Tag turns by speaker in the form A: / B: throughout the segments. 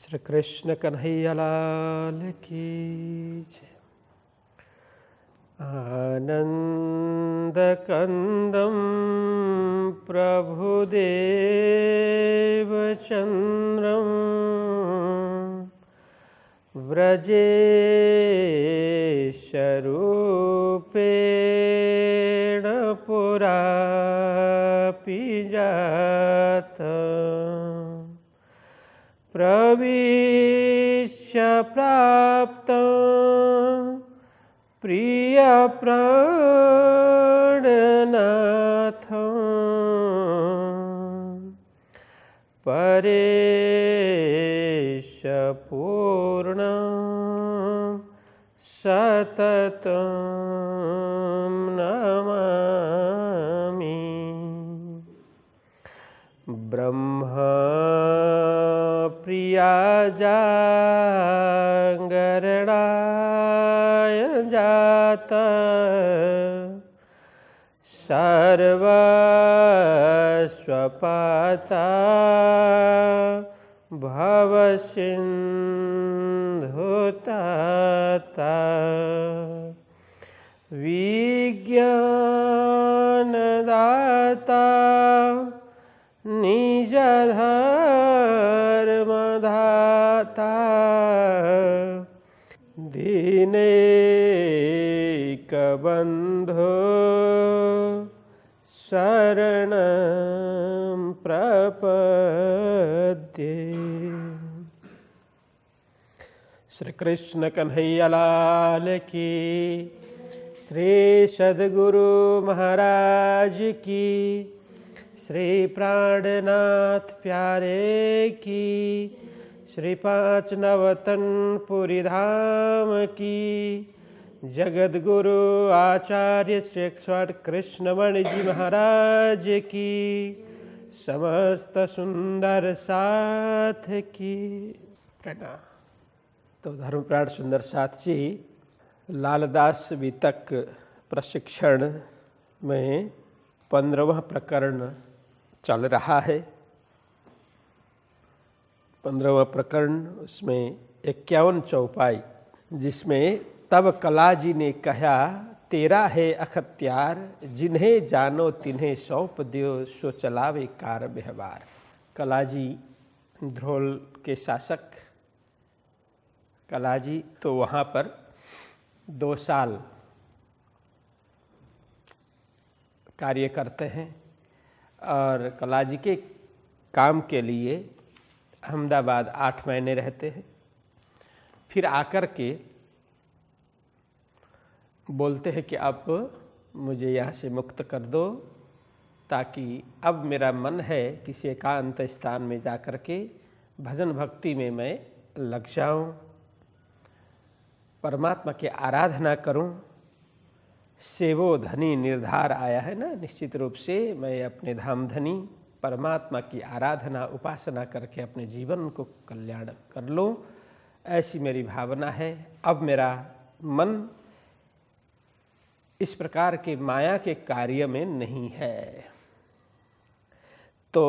A: श्री कृष्ण कन्हैया लाल की जय। आनंद कंदम प्रभुदेव चंद्रम व्रजेशरूपेण पुरापि जातम् प्रविश्य प्राप्तं प्रियप्राणनाथं परेश पूर्णं सततं नमामि। ब्रह्मा प्रिया जागरणाय जाता सर्वस्वपाता भवसिन्धुताता विज्ञानदाता निजधर्मदाता दीनैकबन्धो शरणं प्रपद्ये। श्री कृष्ण कन्हैया लाल की, श्री सद्गुरु महाराज की, श्री प्राणनाथ प्यारे की, श्री पाँच नवतन पुरी धाम की, जगत गुरु आचार्य श्री 108 कृष्णमणि जी महाराज की, समस्त सुंदर साथ की प्रणाम। तो धर्मप्राण सुंदर साथ जी लालदास वितक प्रशिक्षण में 15वां प्रकरण चल रहा है। 15वां प्रकरण उसमें 51 चौपाई, जिसमें तब कला जी ने कहा तेरा है अखत्यार, जिन्हें जानो तिन्हें सौंप दियो, सो चलावे कार व्यवहार। कला जी ध्रोल के शासक कला जी तो वहाँ पर 2 साल कार्य करते हैं और कला जी के काम के लिए अहमदाबाद 8 महीने रहते हैं। फिर आकर के बोलते हैं कि अब मुझे यहाँ से मुक्त कर दो, ताकि अब मेरा मन है किसी एकांत स्थान में जाकर के भजन भक्ति में मैं लग जाऊँ, परमात्मा की आराधना करूं। सेवो धनी निर्धार आया है ना, निश्चित रूप से मैं अपने धाम धनी परमात्मा की आराधना उपासना करके अपने जीवन को कल्याण कर लूं, ऐसी मेरी भावना है। अब मेरा मन इस प्रकार के माया के कार्य में नहीं है। तो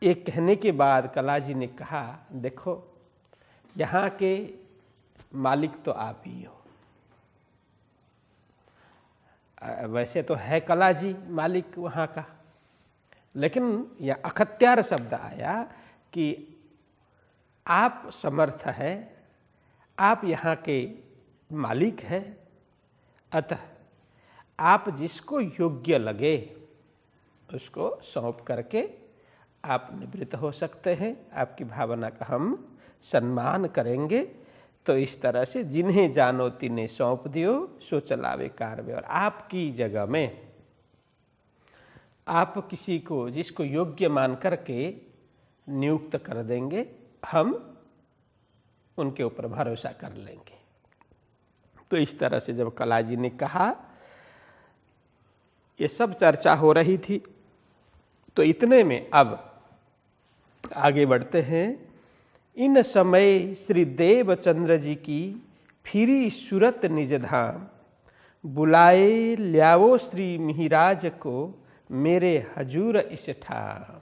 A: ये कहने के बाद कला जी ने कहा देखो, यहाँ के मालिक तो आप ही हो। वैसे तो है कला जी मालिक वहाँ का, लेकिन यह अखत्यार शब्द आया कि आप समर्थ है, आप यहाँ के मालिक है, अतः आप जिसको योग्य लगे उसको सौंप करके आप निवृत्त हो सकते हैं। आपकी भावना का हम सम्मान करेंगे। तो इस तरह से जिन्हें जानो तिन्हें सौंप दियो, सो चलावे कार व्यवहार। आपकी जगह में आप किसी को जिसको योग्य मान करके नियुक्त कर देंगे, हम उनके ऊपर भरोसा कर लेंगे। तो इस तरह से जब कला जी ने कहा, ये सब चर्चा हो रही थी। तो इतने में अब आगे बढ़ते हैं। इन समय श्री देवचंद्र जी की फिरी सूरत निज धाम, बुलाए ल्यावो श्री मिहिराज को मेरे हजूर इस ठाम।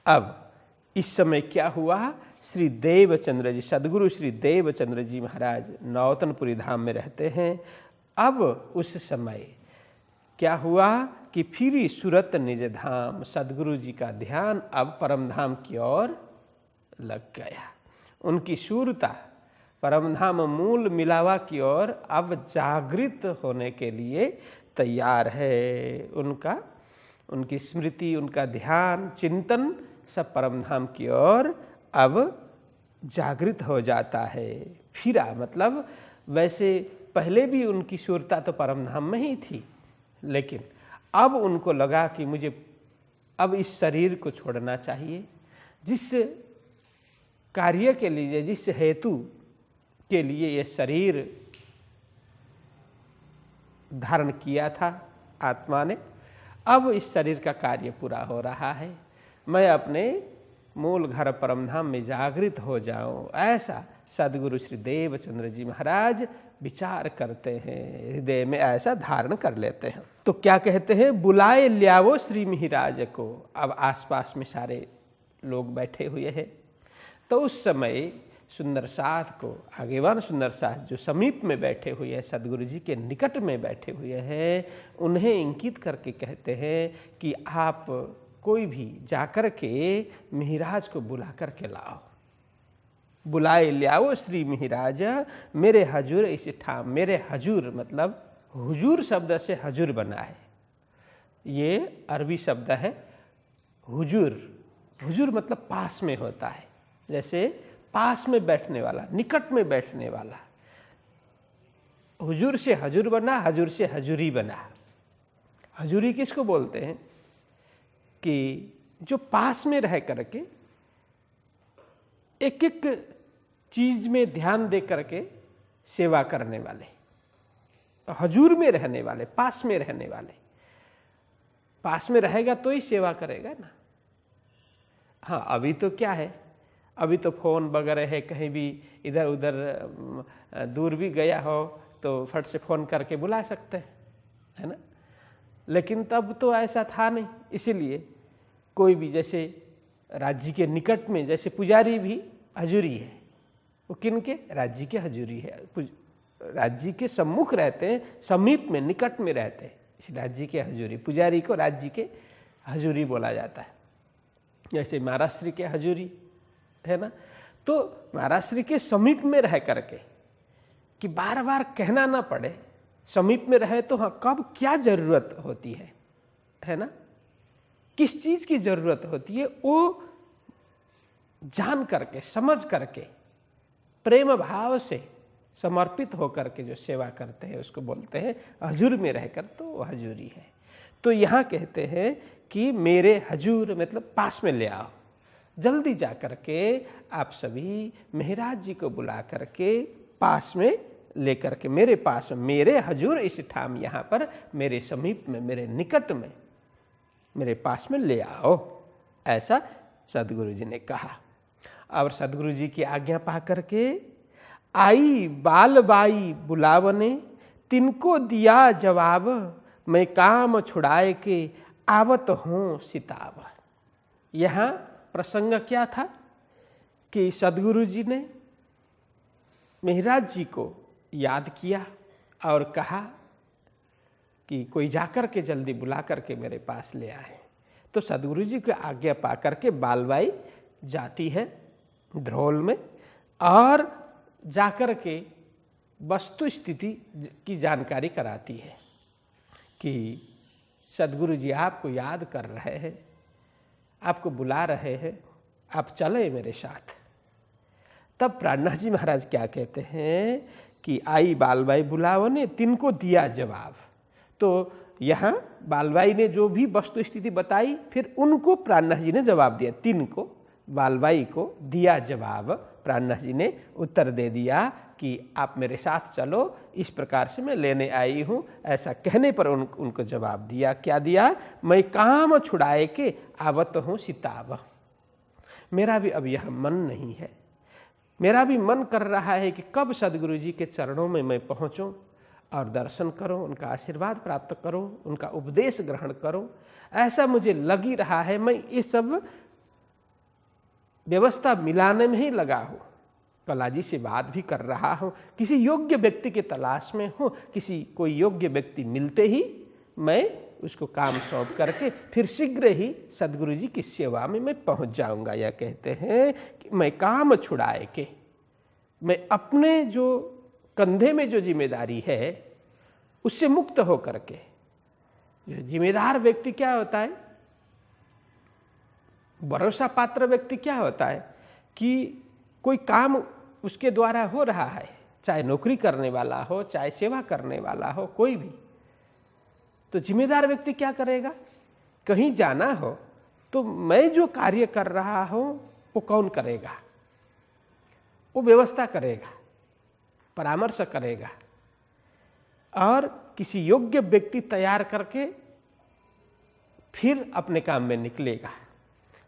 A: अब इस समय क्या हुआ, श्री देवचंद्र जी, सदगुरु श्री देवचंद्र जी महाराज नौतनपुरी धाम में रहते हैं। अब उस समय क्या हुआ कि फिर सूरत निज धाम, सदगुरु जी का ध्यान अब परम धाम की ओर लग गया। उनकी शूरता परम धाम मूल मिलावा की ओर अब जागृत होने के लिए तैयार है। उनकी स्मृति, उनका ध्यान, चिंतन सब परम धाम की ओर अब जागृत हो जाता है। फिरा मतलब वैसे पहले भी उनकी शूरता तो परम धाम में ही थी, लेकिन अब उनको लगा कि मुझे अब इस शरीर को छोड़ना चाहिए। जिस कार्य के लिए, जिस हेतु के लिए ये शरीर धारण किया था आत्मा ने, अब इस शरीर का कार्य पूरा हो रहा है। मैं अपने मूल घर परमधाम में जागृत हो जाऊं, ऐसा सदगुरु श्री देवचंद्र जी महाराज विचार करते हैं, हृदय में ऐसा धारण कर लेते हैं। तो क्या कहते हैं, बुलाए ल्यावो श्री मिहिराज को। अब आसपास में सारे लोग बैठे हुए हैं। तो उस समय सुंदर साध को, आगेवान सुंदर साध जो समीप में बैठे हुए हैं, सदगुरु जी के निकट में बैठे हुए हैं, उन्हें इंकित करके कहते हैं कि आप कोई भी जाकर के मिहिराज को बुला करके लाओ। बुलाए ल्याओ श्री मिहिराज मेरे हजूर इस ठाम। मेरे हजूर मतलब हुजूर शब्द से हजूर बना है, ये अरबी शब्द है हुजूर। हुजूर मतलब पास में होता है, जैसे पास में बैठने वाला, निकट में बैठने वाला। हुजूर से हजूर बना, हजूर से हजूरी बना। हजूरी किसको बोलते हैं कि जो पास में रह करके एक एक चीज में ध्यान दे करके सेवा करने वाले, हजूर में रहने वाले, पास में रहने वाले। पास में रहेगा तो ही सेवा करेगा ना। हाँ, अभी तो क्या है, अभी तो फोन वगैरह है, कहीं भी इधर उधर दूर भी गया हो तो फट से फोन करके बुला सकते हैं, है ना। लेकिन तब तो ऐसा था नहीं, इसीलिए कोई भी, जैसे राज्य के निकट में, जैसे पुजारी भी हजूरी है, वो किनके, राज्य के हजूरी है। राज्य के सम्मुख रहते हैं, समीप में, निकट में रहते हैं, इस राज्य के हजूरी। पुजारी को राज्य के हजूरी बोला जाता है। जैसे महाराष्ट्र के हजूरी है ना। तो महाराष्ट्र के समीप में रह करके, कि बार बार कहना ना पड़े, समीप में रहे तो हाँ, कब क्या जरूरत होती है ना, किस चीज की जरूरत होती है, वो जान करके, समझ करके, प्रेम भाव से समर्पित होकर के जो सेवा करते हैं उसको बोलते हैं हजूर में रहकर, तो वो हजूरी है। तो यहाँ कहते हैं कि मेरे हजूर मतलब पास में ले आओ। जल्दी जा करके आप सभी मेहराज जी को बुला करके पास में लेकर के, मेरे पास में, मेरे हजूर इस ठाम, यहाँ पर मेरे समीप में, मेरे निकट में, मेरे पास में ले आओ, ऐसा सदगुरु जी ने कहा। और सदगुरु जी की आज्ञा पा करके आई बाल बाई बुलावने, तिनको दिया जवाब, मैं काम छुड़ाए के आवत हूँ सिताब। यहाँ प्रसंग क्या था कि सदगुरु जी ने मेहराज जी को याद किया और कहा कि कोई जाकर के जल्दी बुला करके मेरे पास ले आए। तो सदगुरु जी की आज्ञा पा करके बालबाई जाती है ध्रोल में और जाकर के वस्तु स्थिति की जानकारी कराती है कि सदगुरु जी आपको याद कर रहे हैं, आपको बुला रहे हैं, आप चले मेरे साथ। तब प्राणनाथ जी महाराज क्या कहते हैं कि आई बालबाई बुलावने, तिनको दिया जवाब। तो यहाँ बालबाई ने जो भी वस्तु स्थिति बताई, फिर उनको प्राणनाथ जी ने जवाब दिया। तिनको, बालबाई को दिया जवाब, प्राणनाथ जी ने उत्तर दे दिया कि आप मेरे साथ चलो, इस प्रकार से मैं लेने आई हूँ। ऐसा कहने पर उनको जवाब दिया, क्या दिया, मैं काम छुड़ाए के आवत हूँ सिताब। मेरा भी अब यह मन नहीं है, मेरा भी मन कर रहा है कि कब सदगुरु जी के चरणों में मैं पहुँचूं और दर्शन करूं, उनका आशीर्वाद प्राप्त करूं, उनका उपदेश ग्रहण करूं। ऐसा मुझे लग ही रहा है। मैं ये सब व्यवस्था मिलाने में ही लगा हूँ, कलाजी से बात भी कर रहा हूँ, किसी योग्य व्यक्ति के तलाश में हूँ, कोई योग्य व्यक्ति मिलते ही मैं उसको काम सौंप करके फिर शीघ्र ही सद्गुरु जी की सेवा में मैं पहुँच जाऊँगा। यह कहते हैं कि मैं काम छुड़ाए के, मैं अपने जो कंधे में जो जिम्मेदारी है उससे मुक्त हो करके। जो जिम्मेदार व्यक्ति क्या होता है, भरोसा पात्र व्यक्ति क्या होता है कि कोई काम उसके द्वारा हो रहा है, चाहे नौकरी करने वाला हो, चाहे सेवा करने वाला हो, कोई भी, तो जिम्मेदार व्यक्ति क्या करेगा, कहीं जाना हो तो मैं जो कार्य कर रहा हूं वो कौन करेगा, वो व्यवस्था करेगा, परामर्श करेगा और किसी योग्य व्यक्ति तैयार करके फिर अपने काम में निकलेगा,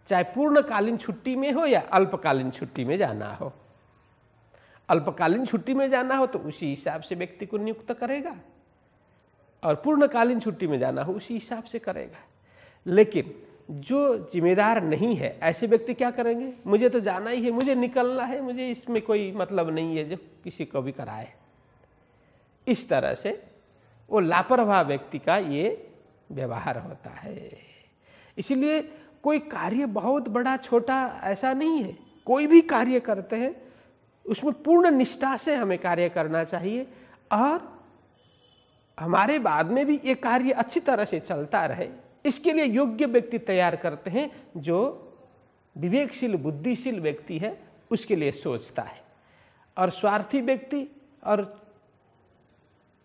A: चाहे पूर्णकालीन छुट्टी में हो या अल्पकालीन छुट्टी में जाना हो। अल्पकालीन छुट्टी में जाना हो तो उसी हिसाब से व्यक्ति को नियुक्त करेगा और पूर्णकालीन छुट्टी में जाना हो उसी हिसाब से करेगा। लेकिन जो जिम्मेदार नहीं है ऐसे व्यक्ति क्या करेंगे, मुझे तो जाना ही है, मुझे निकलना है, मुझे इसमें कोई मतलब नहीं है, जो किसी को भी कराए। इस तरह से वो लापरवाह व्यक्ति का ये व्यवहार होता है। इसीलिए कोई कार्य बहुत बड़ा छोटा ऐसा नहीं है, कोई भी कार्य करते हैं उसमें पूर्ण निष्ठा से हमें कार्य करना चाहिए और हमारे बाद में भी ये कार्य अच्छी तरह से चलता रहे, इसके लिए योग्य व्यक्ति तैयार करते हैं। जो विवेकशील बुद्धिशील व्यक्ति है उसके लिए सोचता है, और स्वार्थी व्यक्ति और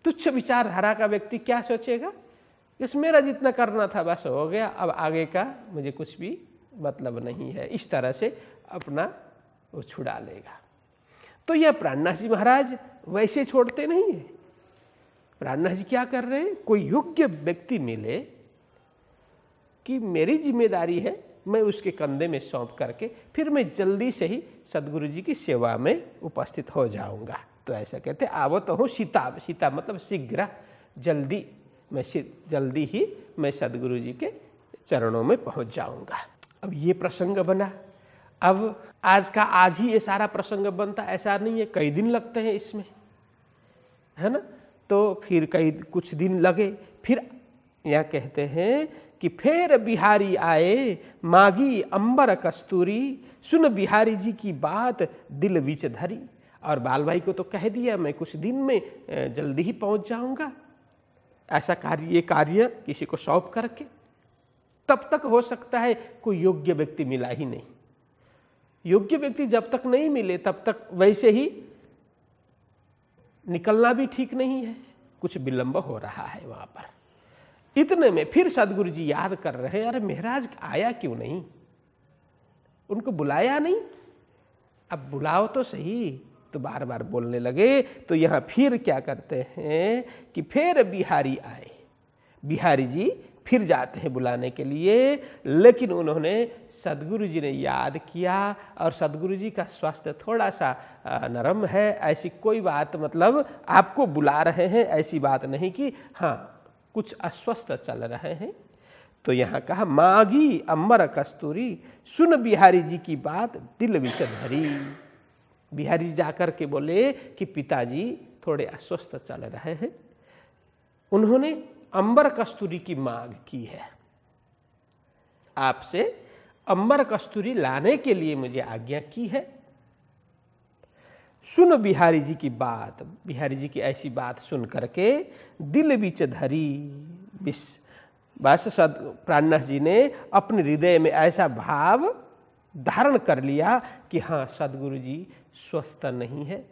A: तुच्छ विचारधारा का व्यक्ति क्या सोचेगा, इस मेरा जितना करना था बस हो गया, अब आगे का मुझे कुछ भी मतलब नहीं है, इस तरह से अपना वो छुड़ा लेगा। तो यह प्राणनाथ जी महाराज वैसे छोड़ते नहीं है। प्राणनाथ जी क्या कर रहे हैं, कोई योग्य व्यक्ति मिले कि मेरी जिम्मेदारी है, मैं उसके कंधे में सौंप करके फिर मैं जल्दी से ही सद्गुरु जी की सेवा में उपस्थित हो जाऊंगा। तो ऐसा कहते आवो तो हूँ सीता, सीता मतलब शीघ्र, जल्दी, जल्दी ही मैं सद्गुरु जी के चरणों में पहुंच जाऊंगा। अब ये प्रसंग बना, अब आज का आज ही ये सारा प्रसंग बनता ऐसा नहीं है, कई दिन लगते हैं इसमें, है ना। तो फिर कुछ दिन लगे, फिर यहाँ कहते हैं कि फिर बिहारी आए मागी अंबर कस्तूरी, सुन बिहारी जी की बात दिल बीच धरी। और बाल भाई को तो कह दिया मैं कुछ दिन में जल्दी ही पहुंच जाऊंगा, ऐसा कार्य, ये कार्य किसी को सौंप करके। तब तक हो सकता है कोई योग्य व्यक्ति मिला ही नहीं। योग्य व्यक्ति जब तक नहीं मिले तब तक वैसे ही निकलना भी ठीक नहीं है, कुछ विलंब हो रहा है वहां पर। इतने में फिर सद्गुरु जी याद कर रहे हैं, अरे महाराज आया क्यों नहीं, उनको बुलाया नहीं, अब बुलाओ तो सही। तो बार बार बोलने लगे। तो यहां फिर क्या करते हैं कि फिर बिहारी आए, बिहारी जी फिर जाते हैं बुलाने के लिए, लेकिन उन्होंने सद्गुरु जी ने याद किया और सद्गुरु जी का स्वास्थ्य थोड़ा सा नरम है, ऐसी कोई बात, मतलब आपको बुला रहे हैं ऐसी बात नहीं कि हाँ कुछ अस्वस्थ चल रहे हैं। तो यहाँ कहा मागी अमर कस्तूरी, सुन बिहारी जी की बात दिल विच धरी। बिहारी जी जाकर के बोले कि पिताजी थोड़े अस्वस्थ चल रहे हैं, उन्होंने अंबर कस्तूरी की मांग की है, आपसे अंबर कस्तूरी लाने के लिए मुझे आज्ञा की है। सुन बिहारी जी की बात, बिहारी जी की ऐसी बात सुन करके दिल बीच धरी। बस प्राणनाथ जी ने अपने हृदय में ऐसा भाव धारण कर लिया कि हाँ सद्गुरु जी स्वस्थ नहीं है,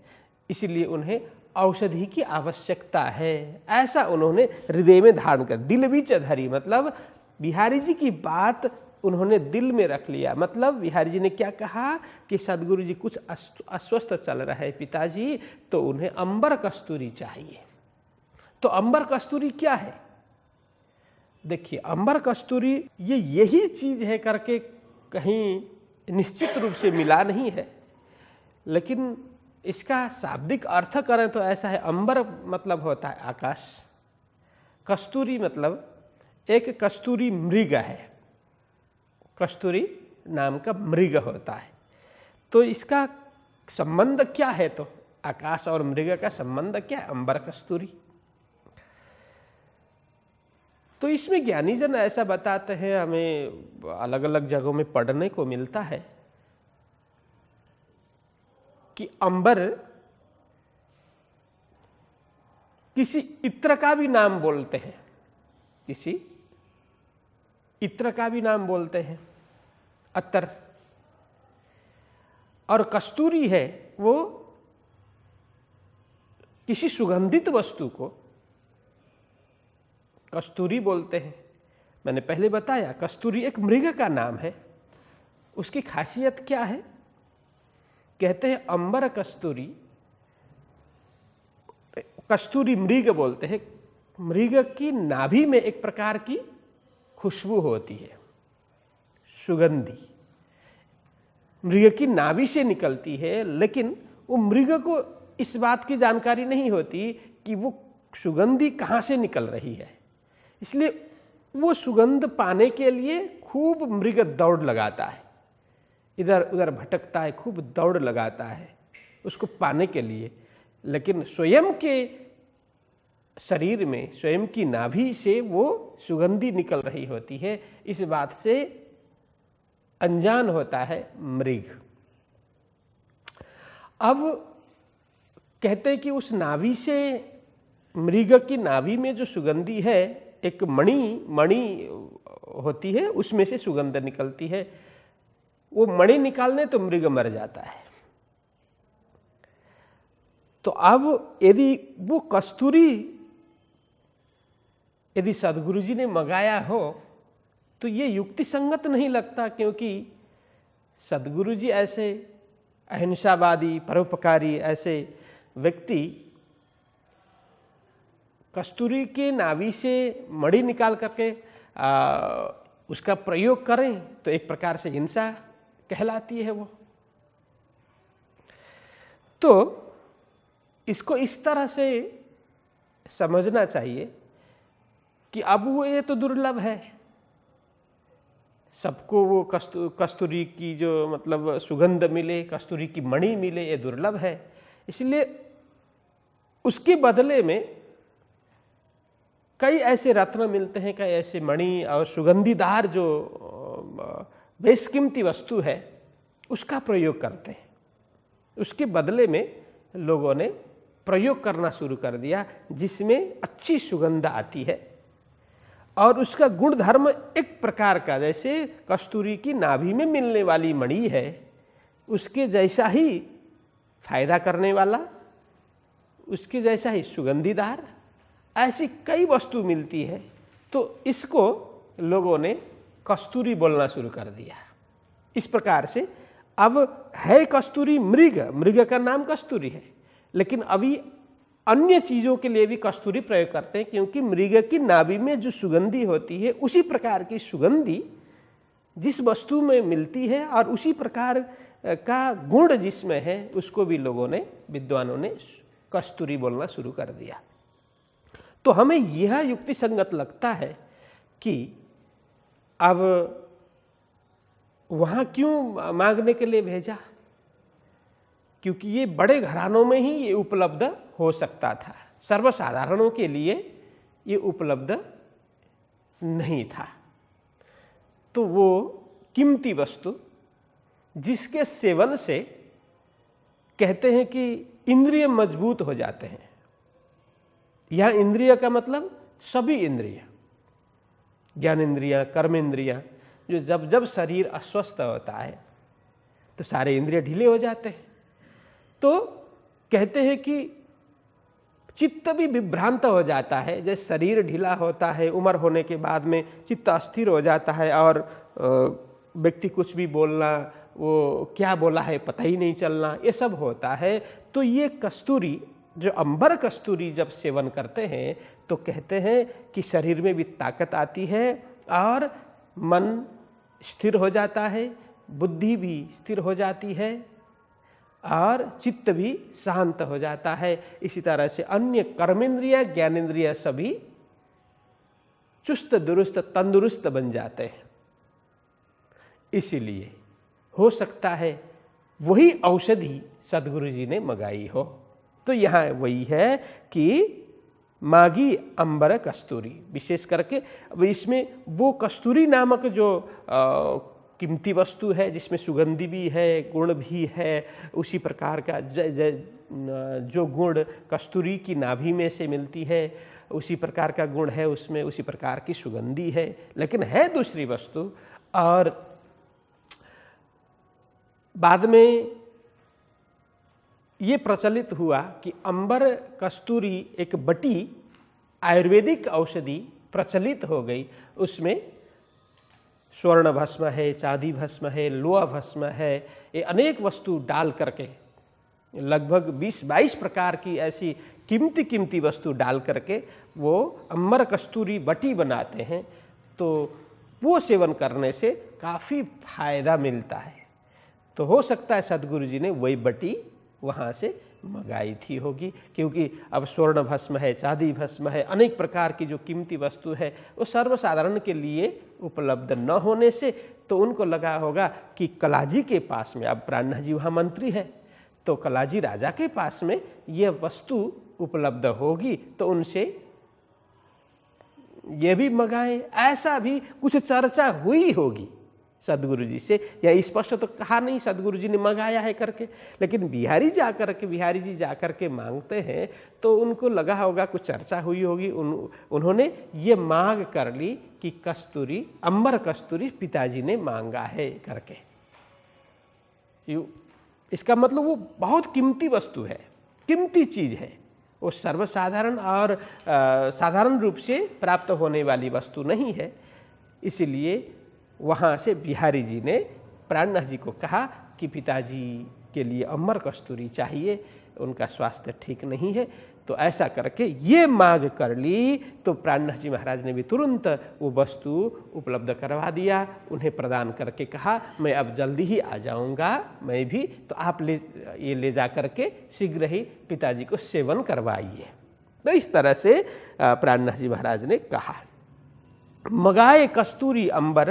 A: इसलिए उन्हें औषधि की आवश्यकता है, ऐसा उन्होंने हृदय में धारण कर। दिल बीच धरी मतलब बिहारी जी की बात उन्होंने दिल में रख लिया। मतलब बिहारी जी ने क्या कहा कि सद्गुरु जी कुछ अस्वस्थ चल रहा है पिताजी, तो उन्हें अंबर कस्तूरी चाहिए। तो अंबर कस्तूरी क्या है, देखिए अंबर कस्तूरी ये यही चीज है करके कहीं निश्चित रूप से मिला नहीं है, लेकिन इसका शाब्दिक अर्थ करें तो ऐसा है, अंबर मतलब होता है आकाश, कस्तूरी मतलब एक कस्तूरी मृग है, कस्तूरी नाम का मृग होता है, तो इसका संबंध क्या है? तो आकाश और मृग का संबंध क्या है? अंबर कस्तूरी। तो इसमें ज्ञानी जन ऐसा बताते हैं, हमें अलग अलग जगहों में पढ़ने को मिलता है कि अंबर किसी इत्र का भी नाम बोलते हैं, किसी इत्र का भी नाम बोलते हैं, अत्तर। और कस्तूरी है वो किसी सुगंधित वस्तु को कस्तूरी बोलते हैं। मैंने पहले बताया कस्तूरी एक मृग का नाम है। उसकी खासियत क्या है? कहते हैं अंबर कस्तूरी, कस्तूरी मृग बोलते हैं। मृग की नाभि में एक प्रकार की खुशबू होती है, सुगंधी, मृग की नाभि से निकलती है। लेकिन वो मृग को इस बात की जानकारी नहीं होती कि वो सुगंधी कहाँ से निकल रही है, इसलिए वो सुगंध पाने के लिए खूब मृग दौड़ लगाता है, इधर उधर भटकता है, खूब दौड़ लगाता है उसको पाने के लिए। लेकिन स्वयं के शरीर में, स्वयं की नाभि से वो सुगंधी निकल रही होती है, इस बात से अनजान होता है मृग। अब कहते हैं कि उस नाभि से, मृग की नाभि में जो सुगंधी है, एक मणि होती है, उसमें से सुगंध निकलती है। वो मणि निकालने तो मृग मर जाता है। तो अब यदि वो कस्तूरी यदि सदगुरु जी ने मंगाया हो तो ये युक्ति संगत नहीं लगता, क्योंकि सदगुरु जी ऐसे अहिंसावादी, परोपकारी ऐसे व्यक्ति कस्तूरी के नाभि से मणि निकाल करके उसका प्रयोग करें तो एक प्रकार से हिंसा कहलाती है वो। तो इसको इस तरह से समझना चाहिए कि अब वो ये तो दुर्लभ है, सबको वो कस्तूरी की जो मतलब सुगंध मिले, कस्तूरी की मणि मिले, ये दुर्लभ है। इसलिए उसके बदले में कई ऐसे रत्न मिलते हैं, कई ऐसे मणि और सुगंधीदार जो बेशकीमती वस्तु है उसका प्रयोग करते हैं। उसके बदले में लोगों ने प्रयोग करना शुरू कर दिया जिसमें अच्छी सुगंध आती है और उसका गुण धर्म एक प्रकार का, जैसे कस्तूरी की नाभि में मिलने वाली मणि है उसके जैसा ही फायदा करने वाला, उसके जैसा ही सुगंधीदार, ऐसी कई वस्तु मिलती है। तो इसको लोगों ने कस्तूरी बोलना शुरू कर दिया। इस प्रकार से अब है कस्तूरी मृग, मृग का नाम कस्तूरी है, लेकिन अभी अन्य चीज़ों के लिए भी कस्तूरी प्रयोग करते हैं, क्योंकि मृग की नाभि में जो सुगंधी होती है उसी प्रकार की सुगंधी जिस वस्तु में मिलती है और उसी प्रकार का गुण जिसमें है उसको भी लोगों ने, विद्वानों ने कस्तूरी बोलना शुरू कर दिया। तो हमें यह युक्ति संगत लगता है कि अब वहाँ क्यों मांगने के लिए भेजा, क्योंकि ये बड़े घरानों में ही ये उपलब्ध हो सकता था, सर्वसाधारणों के लिए ये उपलब्ध नहीं था। तो वो कीमती वस्तु जिसके सेवन से कहते हैं कि इंद्रिय मजबूत हो जाते हैं। यह इंद्रिय का मतलब सभी इंद्रिय, ज्ञान इंद्रियां, कर्म इंद्रियां, जो जब जब शरीर अस्वस्थ होता है तो सारे इंद्रिय ढीले हो जाते हैं। तो कहते हैं कि चित्त भी विभ्रांत हो जाता है, जैसे शरीर ढीला होता है, उम्र होने के बाद में चित्त अस्थिर हो जाता है और व्यक्ति कुछ भी बोलना, वो क्या बोला है पता ही नहीं चलना, ये सब होता है। तो ये कस्तूरी, जो अंबर कस्तूरी जब सेवन करते हैं तो कहते हैं कि शरीर में भी ताकत आती है और मन स्थिर हो जाता है, बुद्धि भी स्थिर हो जाती है और चित्त भी शांत हो जाता है। इसी तरह से अन्य कर्मेंद्रियां, ज्ञानेंद्रियां सभी चुस्त दुरुस्त तंदुरुस्त बन जाते हैं। इसीलिए हो सकता है वही औषधि सदगुरु जी ने मंगाई हो। तो यहाँ वही है कि मागी अंबर कस्तूरी, विशेष करके अब इसमें वो कस्तूरी नामक जो कीमती वस्तु है, जिसमें सुगंधि भी है, गुण भी है, उसी प्रकार का जो गुण कस्तूरी की नाभि में से मिलती है, उसी प्रकार का गुण है उसमें, उसी प्रकार की सुगंधि है, लेकिन है दूसरी वस्तु। और बाद में ये प्रचलित हुआ कि अंबर कस्तूरी एक बटी आयुर्वेदिक औषधि प्रचलित हो गई। उसमें स्वर्ण भस्म है, चांदी भस्म है, लोहा भस्म है, ये अनेक वस्तु डाल करके, लगभग 20-22 प्रकार की ऐसी कीमती वस्तु डाल करके वो अंबर कस्तूरी बटी बनाते हैं। तो वो सेवन करने से काफ़ी फायदा मिलता है। तो हो सकता है सदगुरु जी ने वही बटी वहाँ से मंगाई थी होगी, क्योंकि अब स्वर्ण भस्म है, चांदी भस्म है, अनेक प्रकार की जो कीमती वस्तु है वो सर्वसाधारण के लिए उपलब्ध न होने से तो उनको लगा होगा कि कलाजी के पास में, अब प्राणनाथ जी वहाँ मंत्री है, तो कलाजी राजा के पास में ये वस्तु उपलब्ध होगी तो उनसे ये भी मंगाएं। ऐसा भी कुछ चर्चा हुई होगी सदगुरु जी से, या स्पष्ट तो कहा नहीं सदगुरु जी ने मंगाया है करके, लेकिन बिहारी जी जाकर के मांगते हैं तो उनको लगा होगा कुछ चर्चा हुई होगी। उन्होंने ये मांग कर ली कि कस्तूरी, अंबर कस्तूरी पिताजी ने मांगा है करके। इसका मतलब वो बहुत कीमती वस्तु है, कीमती चीज है, वो सर्वसाधारण और साधारण रूप से प्राप्त होने वाली वस्तु नहीं है। इसीलिए वहाँ से बिहारी जी ने प्राणनाथ जी को कहा कि पिताजी के लिए अमर कस्तूरी चाहिए, उनका स्वास्थ्य ठीक नहीं है। तो ऐसा करके ये मांग कर ली तो प्राणनाथ जी महाराज ने भी तुरंत वो वस्तु उपलब्ध करवा दिया, उन्हें प्रदान करके कहा मैं अब जल्दी ही आ जाऊंगा मैं भी, तो आप ले जा करके शीघ्र ही पिताजी को सेवन करवाइए। तो इस तरह से प्राणनाथ जी महाराज ने कहा। मगाए कस्तूरी अंबर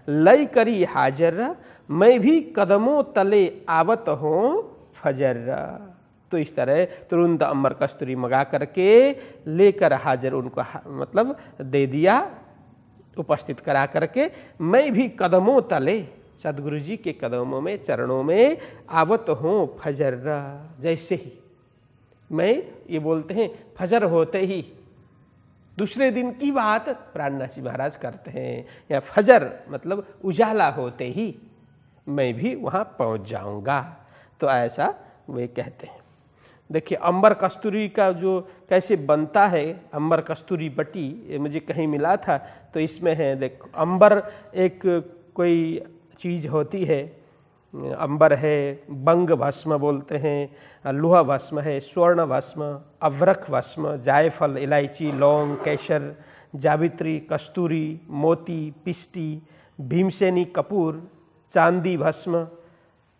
A: लय करी हाजर, मैं भी कदमों तले आवत हूँ फजर। तो इस तरह तुरंत अंबर कस्तूरी मंगा करके लेकर हाजिर उनको मतलब दे दिया, उपस्थित करा करके मैं भी कदमों तले, सदगुरु जी के कदमों में, चरणों में आवत हूँ फजर। जैसे ही मैं, ये बोलते हैं फजर होते ही, दूसरे दिन की बात प्राणनाथ जी महाराज करते हैं, या फजर मतलब उजाला होते ही मैं भी वहाँ पहुँच जाऊँगा। तो ऐसा वे कहते हैं। देखिए अंबर कस्तूरी का जो कैसे बनता है, अंबर कस्तूरी बटी, ये मुझे कहीं मिला था तो इसमें है, देखो अंबर एक कोई चीज़ होती है, अंबर है, बंग भस्म बोलते हैं, लोहा भस्म है, स्वर्ण भस्म, अवरख भस्म, जायफल, इलायची, लौंग, केसर, जावित्री, कस्तूरी, मोती, पिष्टी, भीमसेनी कपूर, चांदी भस्म,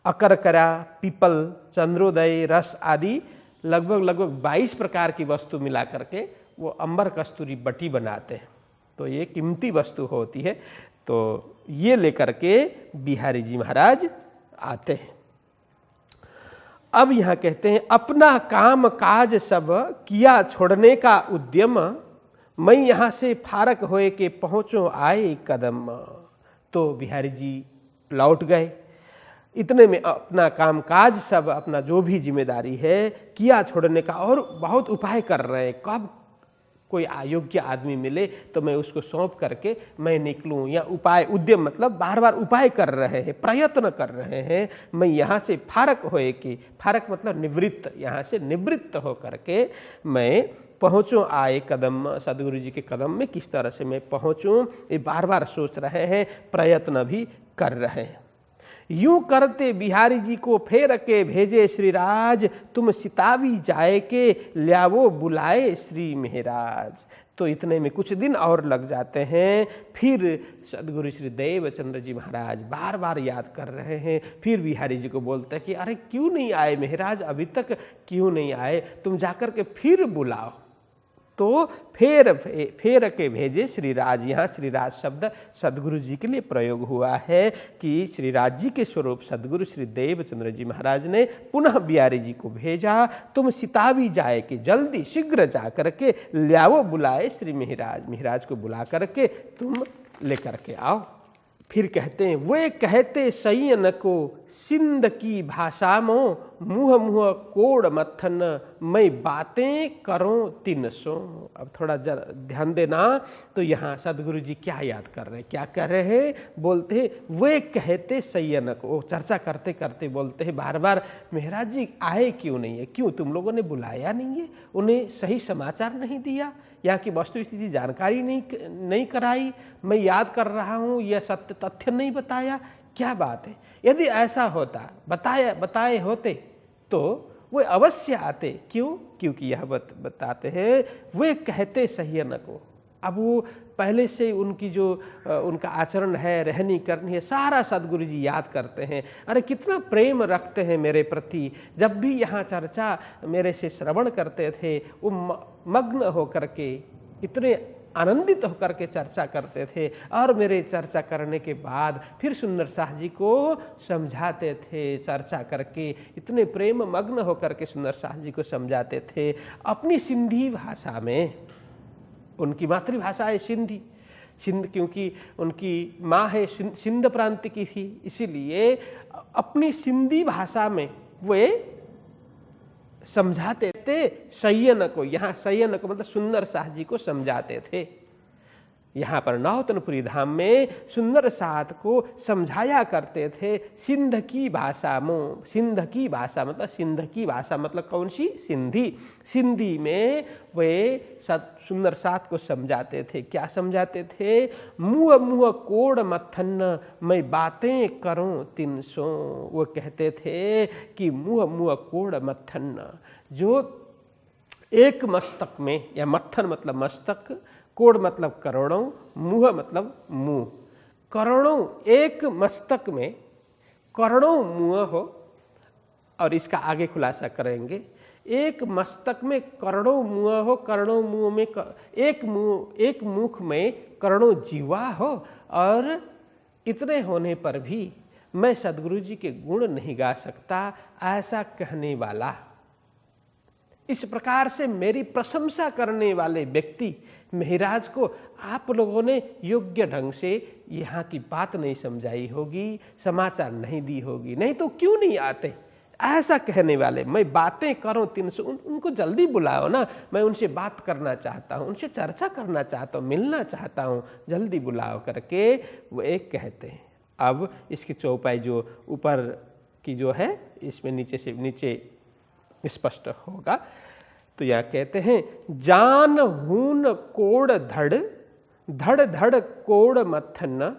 A: अकरकरा, पीपल, चंद्रोदय रस आदि लगभग 22 प्रकार की वस्तु मिला करके वो अंबर कस्तूरी बटी बनाते हैं। तो ये कीमती वस्तु होती है। तो ये लेकर के बिहारी जी महाराज आते हैं। अब यहाँ कहते हैं अपना काम काज सब किया छोड़ने का उद्यम, मैं यहाँ से फारक होए के पहुँचो आए कदम। तो बिहारी जी लौट गए। इतने में अपना काम काज सब, अपना जो भी जिम्मेदारी है किया छोड़ने का, और बहुत उपाय कर रहे हैं, कब कोई अयोग्य आदमी मिले तो मैं उसको सौंप करके मैं निकलूं, या उपाय, उद्यम मतलब बार बार उपाय कर रहे हैं, प्रयत्न कर रहे हैं, मैं यहाँ से फारक होए कि, फारक मतलब निवृत्त, यहाँ से निवृत्त हो करके मैं पहुँचूँ आए कदम, सदगुरु जी के कदम में किस तरह से मैं पहुँचूँ, ये बार बार सोच रहे हैं, प्रयत्न भी कर रहे हैं। यूं करते बिहारी जी को फेर के भेजे श्रीराज, तुम सितावी जाए के ल्यावो बुलाए श्री मेहराज। तो इतने में कुछ दिन और लग जाते हैं। फिर सदगुरु श्री देवचंद्र जी महाराज बार बार याद कर रहे हैं, फिर बिहारी जी को बोलते हैं कि अरे क्यों नहीं आए महाराज, अभी तक क्यों नहीं आए, तुम जाकर के फिर बुलाओ। तो फेर के भेजे श्रीराज। यहाँ श्रीराज शब्द सदगुरु जी के लिए प्रयोग हुआ है कि श्रीराज जी के स्वरूप सदगुरु श्री देवचंद्र जी महाराज ने पुनः बिहारी जी को भेजा। तुम सितावी जाए कि जल्दी शीघ्र जा करके ल्यावो बुलाए श्री मिहिराज। मिहिराज को बुला करके तुम लेकर के आओ। फिर कहते हैं वे कहते सैयन को सिंध की भाषा में मुँह मुँह कोड़ मत्थन मैं बातें करूं 300। अब थोड़ा ध्यान देना, तो यहाँ सदगुरु जी क्या याद कर रहे हैं, क्या कर रहे हैं? बोलते हैं वे कहते सैयन को, चर्चा करते करते बोलते हैं बार बार महाराज जी आए क्यों नहीं है, क्यों तुम लोगों ने बुलाया नहीं है, उन्हें सही समाचार नहीं दिया, यहाँ की वस्तु स्थिति जानकारी नहीं कराई, मैं याद कर रहा हूँ, यह सत्य तथ्य नहीं बताया, क्या बात है? यदि ऐसा होता बताए होते तो वे अवश्य आते। क्यों? क्योंकि यह बताते हैं वे कहते सैयन को। अब वो पहले से उनकी जो उनका आचरण है, रहनी करनी है, सारा सदगुरु जी याद करते हैं। अरे कितना प्रेम रखते हैं मेरे प्रति। जब भी यहाँ चर्चा मेरे से श्रवण करते थे वो मग्न होकर के, इतने आनंदित होकर के चर्चा करते थे, और मेरे चर्चा करने के बाद फिर सुंदर शाह जी को समझाते थे। चर्चा करके इतने प्रेम मग्न होकर के सुंदर शाह जी को समझाते थे अपनी सिंधी भाषा में। उनकी मातृभाषा है सिंधी, सिंध क्योंकि उनकी माँ है सिंध प्रांत की थी, इसीलिए अपनी सिंधी भाषा में वे समझाते थे सैयन को। यहाँ सैयन को मतलब सुंदर शाह जी को समझाते थे। यहाँ पर नौतनपुरी धाम में सुंदर साथ को समझाया करते थे सिंध की भाषा में। सिंध की भाषा मतलब, सिंध की भाषा मतलब कौन सी? सिंधी। सिंधी में वे सुंदर साथ को समझाते थे। क्या समझाते थे? मुँह मुँह कोड़ मत्थन मैं बातें करूं 300। वो कहते थे कि मुँह मुँह कोड़ मत्थन, जो एक मस्तक में, या मत्थन मतलब मस्तक, कोड़ मतलब करोड़ों, मुँह मतलब मुँह, करोड़ों एक मस्तक में करोड़ों मुँह हो। और इसका आगे खुलासा करेंगे। एक मस्तक में करोड़ों मुँह हो, करोड़ों मुँह में एक मुख में करोड़ों जीवा हो, और इतने होने पर भी मैं सदगुरु जी के गुण नहीं गा सकता, ऐसा कहने वाला, इस प्रकार से मेरी प्रशंसा करने वाले व्यक्ति महाराज को आप लोगों ने योग्य ढंग से यहाँ की बात नहीं समझाई होगी, समाचार नहीं दी होगी, नहीं तो क्यों नहीं आते? ऐसा कहने वाले, मैं बातें करूं 300, उनको जल्दी बुलाओ ना, मैं उनसे बात करना चाहता हूँ, उनसे चर्चा करना चाहता हूँ, मिलना चाहता हूँ, जल्दी बुलाओ करके वो एक कहते हैं। अब इसकी चौपाई जो ऊपर की जो है, इसमें नीचे से नीचे स्पष्ट होगा। तो यह कहते हैं जान हून कोड़ धड़, धड़ धड़ कोड़ मत्थन,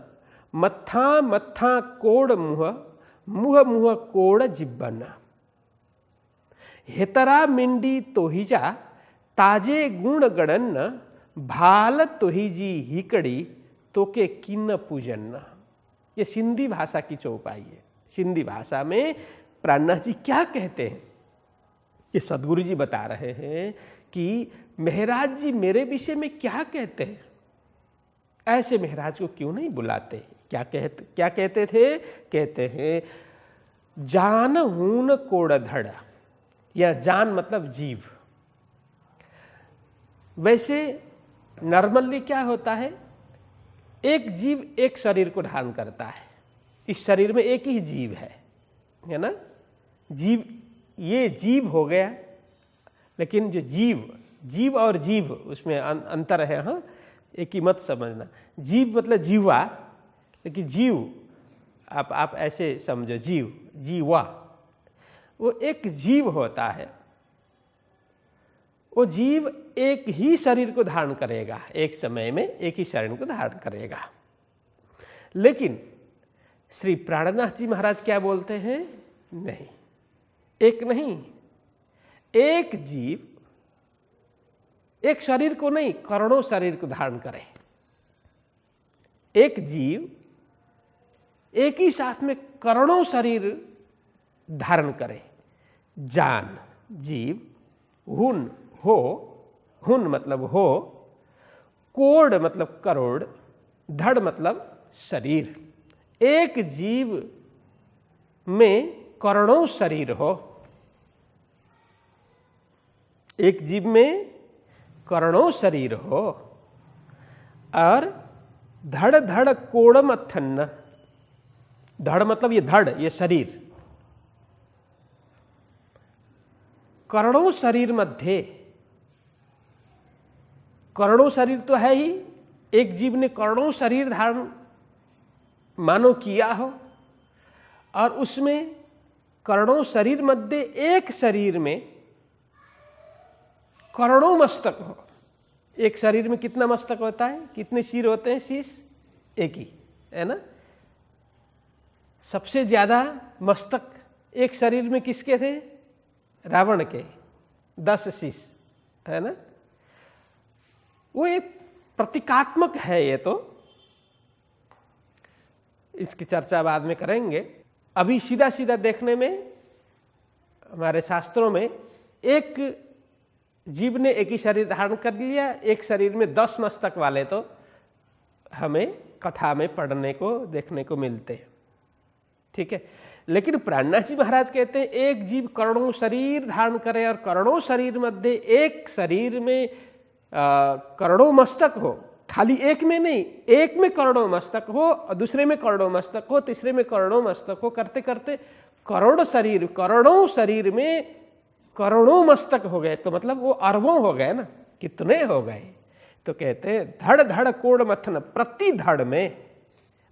A: मत्था मत्था कोड़ मुँह, मुँह मुँह कोड़ जिब्बन, हेतरा मिंडी तोहिजा ताजे गुण गणन, भाल तोहिजी हिकड़ी तोके किन्न पूजन। ये सिंधी भाषा की चौपाई है। सिंधी भाषा में प्राणनाथ जी क्या कहते हैं, ये सदगुरु जी बता रहे हैं कि महाराज जी मेरे विषय में क्या कहते हैं, ऐसे महाराज को क्यों नहीं बुलाते? क्या कहते थे? कहते हैं जान हून कोड़ धड़, या जान मतलब जीव। वैसे नॉर्मली क्या होता है, एक जीव एक शरीर को धारण करता है, इस शरीर में एक ही जीव है ना? जीव, ये जीव हो गया, लेकिन जो जीव और जीव उसमें अंतर है। हाँ, एक ही मत समझना। जीव मतलब जीवा, लेकिन जीव आप ऐसे समझो, जीवा वो एक जीव होता है। वो जीव एक ही शरीर को धारण करेगा, एक समय में एक ही शरीर को धारण करेगा। लेकिन श्री प्राणनाथ जी महाराज क्या बोलते हैं? नहीं, एक नहीं, एक जीव एक शरीर को नहीं, करोड़ों शरीर को धारण करे। एक जीव एक ही साथ में करोड़ों शरीर धारण करे। जान जीव, हुन हो, हुन मतलब हो, कोड मतलब करोड़, धड़ मतलब शरीर। एक जीव में करोड़ों शरीर हो, एक जीव में करोड़ों शरीर हो, और धड़ धड़ कोड़ मथन, धड़ मतलब ये धड़, ये शरीर, करोड़ों शरीर मध्य, करोड़ों शरीर तो है ही, एक जीव ने करोड़ों शरीर धारण मानो किया हो, और उसमें करोड़ों शरीर मध्य एक शरीर में करोड़ों मस्तक हो। एक शरीर में कितना मस्तक होता है, कितने सिर होते हैं? शीश एक ही है ना। सबसे ज्यादा मस्तक एक शरीर में किसके थे? रावण के, 10 शीश है ना। वो एक प्रतीकात्मक है, ये तो इसकी चर्चा बाद में करेंगे। अभी सीधा सीधा देखने में हमारे शास्त्रों में एक जीव ने एक ही शरीर धारण कर लिया, एक शरीर में 10 मस्तक वाले तो हमें कथा में पढ़ने को देखने को मिलते हैं, ठीक है। लेकिन प्राणनाथ जी महाराज कहते हैं एक जीव करोड़ों शरीर धारण करे, और करोड़ों शरीर मध्य एक शरीर में करोड़ों मस्तक हो, खाली एक में नहीं, एक में करोड़ों मस्तक हो और दूसरे में करोड़ों मस्तक हो, तीसरे में करोड़ों मस्तक हो, करते करते करोड़ों शरीर में करोड़ों मस्तक हो गए, तो मतलब वो अरबों हो गए ना, कितने हो गए। तो कहते हैं धड़ धड़ कोड़ मथन, प्रति धड़ में,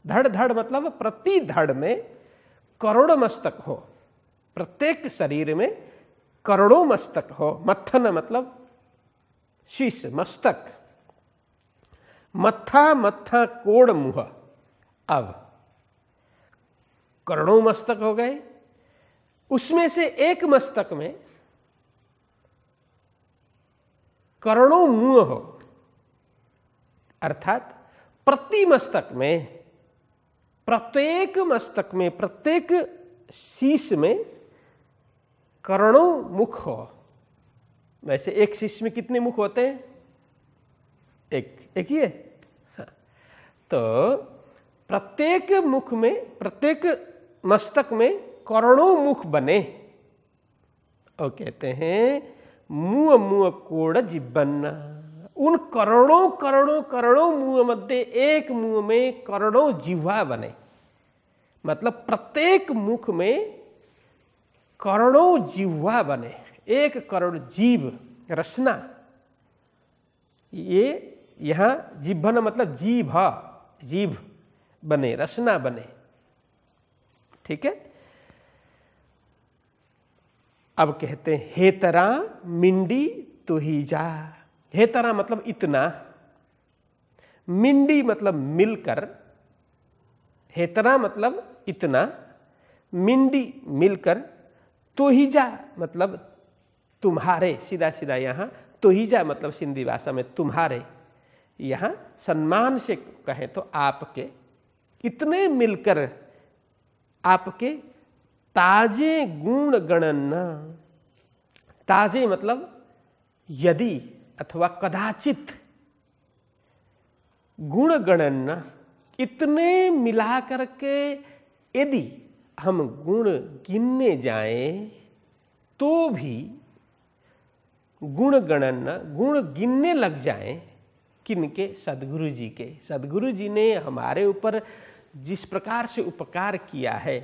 A: धड़ धड़ मतलब प्रति धड़ में करोड़ मस्तक हो, प्रत्येक शरीर में करोड़ों मस्तक हो। मथन मतलब शीश, मस्तक, मत्था मत्था कोड़ मुह। अब करोड़ों मस्तक हो गए, उसमें से एक मस्तक में करोड़ों मुंह हो, अर्थात प्रति मस्तक में, प्रत्येक मस्तक में, प्रत्येक शीश में करोड़ों मुख हो। वैसे एक शीश में कितने मुख होते हैं? एक ही है। हाँ। तो प्रत्येक मुख में, प्रत्येक मस्तक में करोड़ों मुख बने, और कहते हैं मुंह मुंह कोड़ जिब्बन्ना। उन करोड़ों करोड़ों करोड़ों मुंह मध्य एक मुंह में करोड़ों जिह्वा बने, मतलब प्रत्येक मुख में करोड़ों जिह्वा बने, 1 करोड़ जीव, रसना। ये यहां जिह्वन मतलब जीभ बने, रसना बने, ठीक है। अब कहते हैं हेतरा मिंडी तुही जा। हेतरा मतलब इतना, मिंडी मतलब मिलकर, हेतरा मतलब इतना, मिंडी मिलकर, तुहिजा मतलब तुम्हारे, सीधा सीधा यहां तुहिजा मतलब सिंधी भाषा में तुम्हारे, यहां सम्मान से कहें तो आपके, इतने मिलकर आपके ताजे गुण गणना। ताजे मतलब यदि अथवा कदाचित, गुण गणना इतने मिला करके यदि हम गुण गिनने जाएं तो भी गुण गणना, गुण गिनने लग जाएं। किनके? सदगुरु जी के। सदगुरु जी ने हमारे ऊपर जिस प्रकार से उपकार किया है,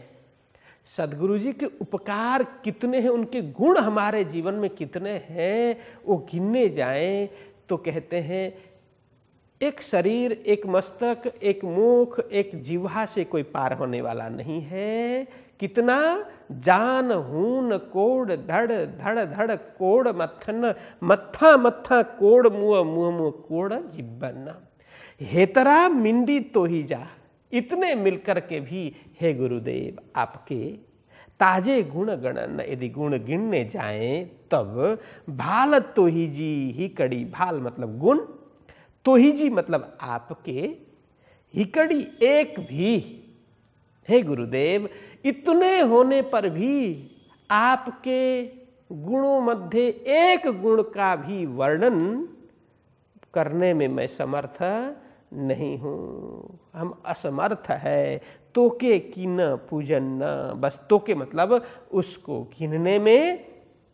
A: सदगुरु जी के उपकार कितने हैं, उनके गुण हमारे जीवन में कितने हैं, वो गिनने जाएं तो कहते हैं एक शरीर, एक मस्तक, एक मुख, एक जिह्वा से कोई पार होने वाला नहीं है। कितना? जान हून कोड़ धड़ धड़ धड़ कोड़ मथन, मत्था मत्था कोड़ मुँह, मुँह मुँह कोड़ जिब्बन। हेतरा मिंडी तो ही जा, इतने मिलकर के भी हे गुरुदेव आपके ताजे गुण गणन, यदि गुण गिनने जाएं तब भाल तो ही जी ही कड़ी। भाल मतलब गुण, तो ही जी मतलब आपके, हिकड़ी एक भी, हे गुरुदेव इतने होने पर भी आपके गुणों मध्य एक गुण का भी वर्णन करने में मैं समर्थ नहीं हूँ। हम असमर्थ है। तोके कीन पूजन न, बस तोके मतलब उसको गिनने में,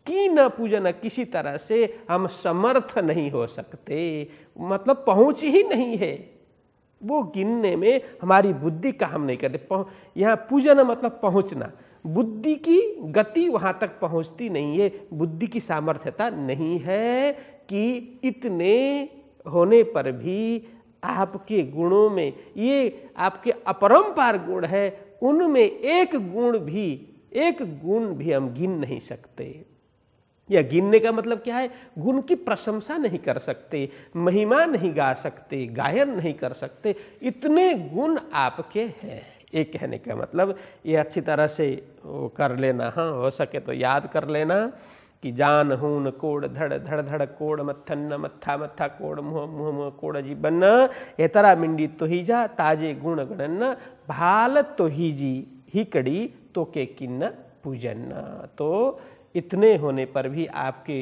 A: कीन पूजन किसी तरह से हम समर्थ नहीं हो सकते, मतलब पहुँच ही नहीं है। वो गिनने में हमारी बुद्धि का हम नहीं करते। यहाँ पूजन मतलब पहुँचना, बुद्धि की गति वहाँ तक पहुँचती नहीं है, बुद्धि की सामर्थ्यता नहीं है कि इतने होने पर भी आपके गुणों में, ये आपके अपरंपार गुण है, उनमें एक गुण भी हम गिन नहीं सकते। या गिनने का मतलब क्या है? गुण की प्रशंसा नहीं कर सकते, महिमा नहीं गा सकते, गायन नहीं कर सकते, इतने गुण आपके हैं। ये कहने का मतलब ये अच्छी तरह से कर लेना, हाँ हो सके तो याद कर लेना कि जान हून कोड़ धड़ धड़ धड़ कोड़ मत्थन मत्था मत्था कोड़ मुँह मुँह मुँह कोड़ जीवन एतरा मिंडी तो ही जा ताजे गुण गणन भाल तो ही जी ही कड़ी तो के किन्न पूजन। तो इतने होने पर भी आपके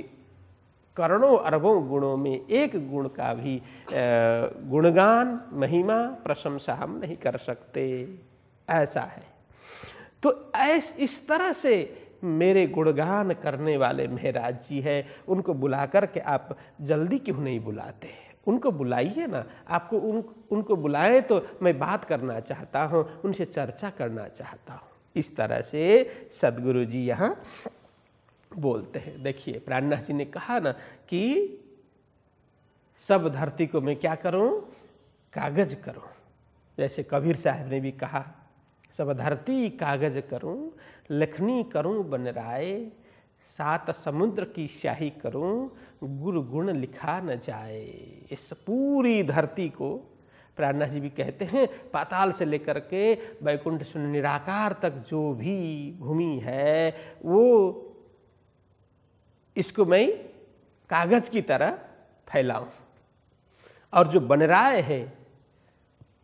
A: करोड़ों अरबों गुणों में एक गुण का भी गुणगान, महिमा, प्रशंसा हम नहीं कर सकते, ऐसा है। तो इस तरह से मेरे गुणगान करने वाले महाराज जी है, उनको बुला कर के आप जल्दी क्यों नहीं बुलाते? उनको बुलाइए ना। आपको उनको बुलाएं तो मैं बात करना चाहता हूँ, उनसे चर्चा करना चाहता हूँ। इस तरह से सदगुरु जी यहाँ बोलते हैं। देखिए प्राणनाथ जी ने कहा ना कि सब धरती को मैं क्या करूं? कागज करूं। जैसे कबीर साहब ने भी कहा, सब धरती कागज करूं, लेखनी करूं बनराए, सात समुद्र की स्याही करूं, गुरु गुण लिखा न जाए। इस पूरी धरती को प्राणनाथ जी भी कहते हैं, पाताल से लेकर के वैकुंठ शून्य निराकार तक जो भी भूमि है, वो इसको मैं कागज की तरह फैलाऊं। और जो बनराए है,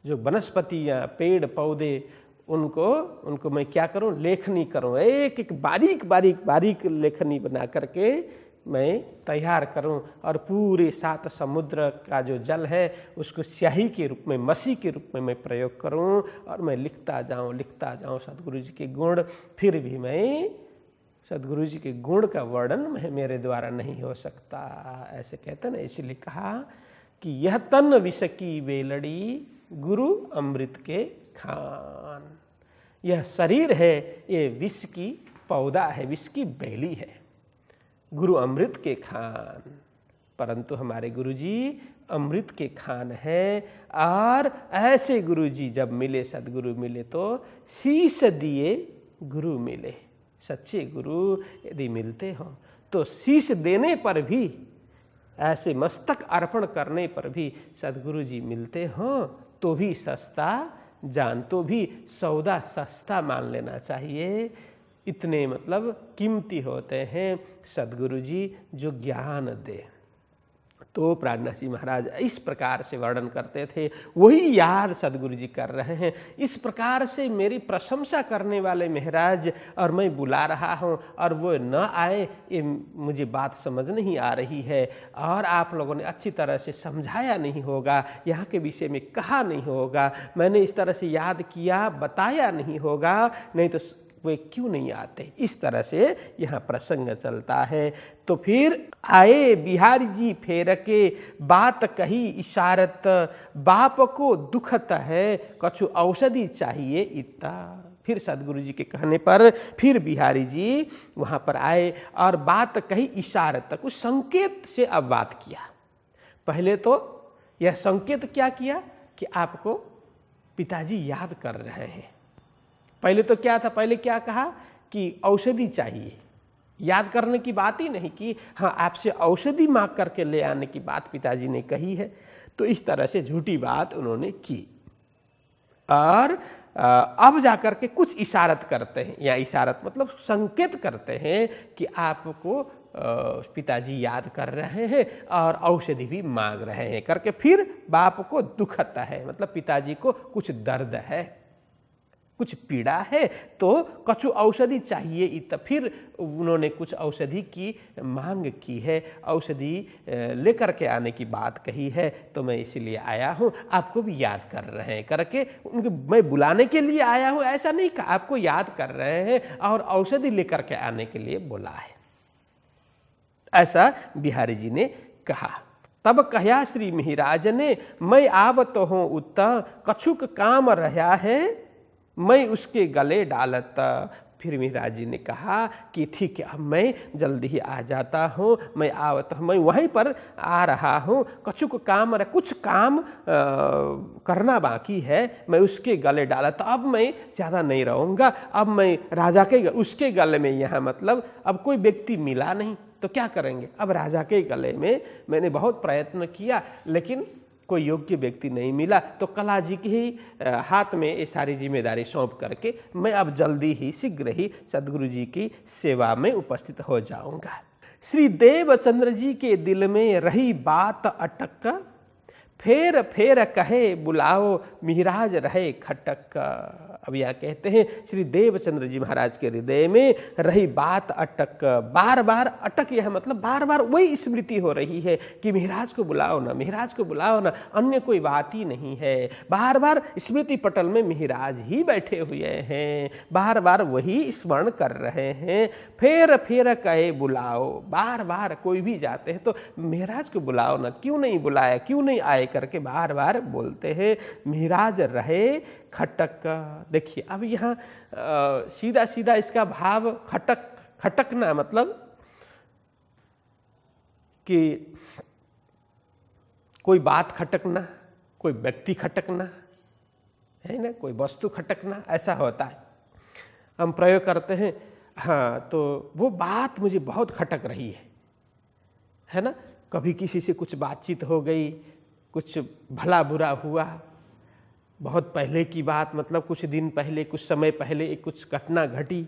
A: जो वनस्पतियाँ, पेड़ पौधे, उनको मैं क्या करूं? लेखनी करूं। एक एक बारीक लेखनी बना करके मैं तैयार करूं, और पूरे सात समुद्र का जो जल है उसको स्याही के रूप में, मसी के रूप में मैं प्रयोग करूं, और मैं लिखता जाऊं सदगुरु जी के गुण। फिर भी मैं सदगुरु जी के गुण का वर्णन मेरे द्वारा नहीं हो सकता, ऐसे कहते ना। इसलिए कहा कि यह तन विष की वेलड़ी, गुरु अमृत के खान। यह शरीर है, ये विष की पौधा है, विष की बेली है, गुरु अमृत के खान। परंतु हमारे गुरु जी अमृत के खान है। और ऐसे गुरु जी जब मिले, सदगुरु मिले, तो शीश दिए गुरु मिले। सच्चे गुरु यदि मिलते हो तो शीश देने पर भी, ऐसे मस्तक अर्पण करने पर भी सदगुरु जी मिलते हो तो भी सस्ता जान, तो भी सौदा सस्ता मान लेना चाहिए। इतने मतलब कीमती होते हैं सदगुरु जी जो ज्ञान दे। तो प्राणनाथ जी महाराज इस प्रकार से वर्णन करते थे, वही याद सदगुरु जी कर रहे हैं। इस प्रकार से मेरी प्रशंसा करने वाले महाराज, और मैं बुला रहा हूं और वो न आए, ये मुझे बात समझ नहीं आ रही है, और आप लोगों ने अच्छी तरह से समझाया नहीं होगा, यहाँ के विषय में कहा नहीं होगा, मैंने इस तरह से याद किया, बताया नहीं होगा, नहीं तो वे क्यों नहीं आते। इस तरह से यहाँ प्रसंग चलता है। तो फिर आए बिहारी जी फेर के, बात कही इशारत, बाप को दुखत है, कछु औषधि चाहिए इतना। फिर सदगुरु जी के कहने पर फिर बिहारी जी वहाँ पर आए और बात कही इशारत, कुछ संकेत से अब बात किया। पहले तो यह संकेत क्या किया कि आपको पिताजी याद कर रहे हैं। पहले तो क्या था, पहले क्या कहा कि औषधि चाहिए, याद करने की बात ही नहीं की, हाँ आपसे औषधि मांग करके ले आने की बात पिताजी ने कही है। तो इस तरह से झूठी बात उन्होंने की। और अब जाकर के कुछ इशारत करते हैं, या इशारत मतलब संकेत करते हैं कि आपको पिताजी याद कर रहे हैं और औषधि भी मांग रहे हैं करके। फिर बाप को दुखता है, मतलब पिताजी को कुछ दर्द है, कुछ पीड़ा है तो कछु औषधि चाहिए। तो फिर उन्होंने कुछ औषधि की मांग की है, औषधि लेकर के आने की बात कही है, तो मैं इसीलिए आया हूँ, आपको भी याद कर रहे हैं करके उनके, मैं बुलाने के लिए आया हूँ ऐसा नहीं कहा, आपको याद कर रहे हैं और औषधि लेकर के आने के लिए बोला है, ऐसा बिहारी जी ने कहा। तब कहा श्री मिहिराज ने, मैं आवत हूँ उत कछुक काम रहा है, मैं उसके गले डालता। फिर मिहिराज जी ने कहा कि ठीक है, अब मैं जल्दी ही आ जाता हूँ, मैं आवत हूँ, मैं वहीं पर आ रहा हूँ, कछुक काम कुछ काम करना बाकी है, मैं उसके गले डालता। अब मैं ज़्यादा नहीं रहूँगा, अब मैं राजा के उसके गले में, यहाँ मतलब अब कोई व्यक्ति मिला नहीं तो क्या करेंगे, अब राजा के गले में मैंने बहुत प्रयत्न किया लेकिन कोई योग्य व्यक्ति नहीं मिला, तो कला जी के ही हाथ में ये सारी जिम्मेदारी सौंप करके मैं अब जल्दी ही शीघ्र ही सदगुरु जी की सेवा में उपस्थित हो जाऊंगा। श्री देवचंद्र जी के दिल में रही बात अटक, फेर फेर कहे बुलाओ मिहिराज रहे खटक। अब यह कहते हैं श्री देवचंद्र जी महाराज के हृदय में रही बात अटक, बार बार अटक, यह मतलब बार बार वही स्मृति हो रही है कि मिहिराज को बुलाओ ना, मिहिराज को बुलाओ ना, अन्य कोई बात ही नहीं है। बार बार स्मृति पटल में मिहिराज ही बैठे हुए हैं, बार बार वही स्मरण कर रहे हैं। फेर फेर कहे बुलाओ, बार बार कोई भी जाते हैं तो मिहिराज को बुलाओ ना, क्यों नहीं बुलाया, क्यों नहीं आए करके बार बार बोलते हैं। मिहिराज रहे खटक। देखिए अब यहाँ सीधा सीधा इसका भाव खटक, खटकना मतलब कि कोई बात खटकना, कोई व्यक्ति खटकना है ना, कोई वस्तु खटकना, ऐसा होता है। हम प्रयोग करते हैं, हाँ तो वो बात मुझे बहुत खटक रही है ना। कभी किसी से कुछ बातचीत हो गई, कुछ भला बुरा हुआ, बहुत पहले की बात, मतलब कुछ दिन पहले, कुछ समय पहले एक कुछ घटना घटी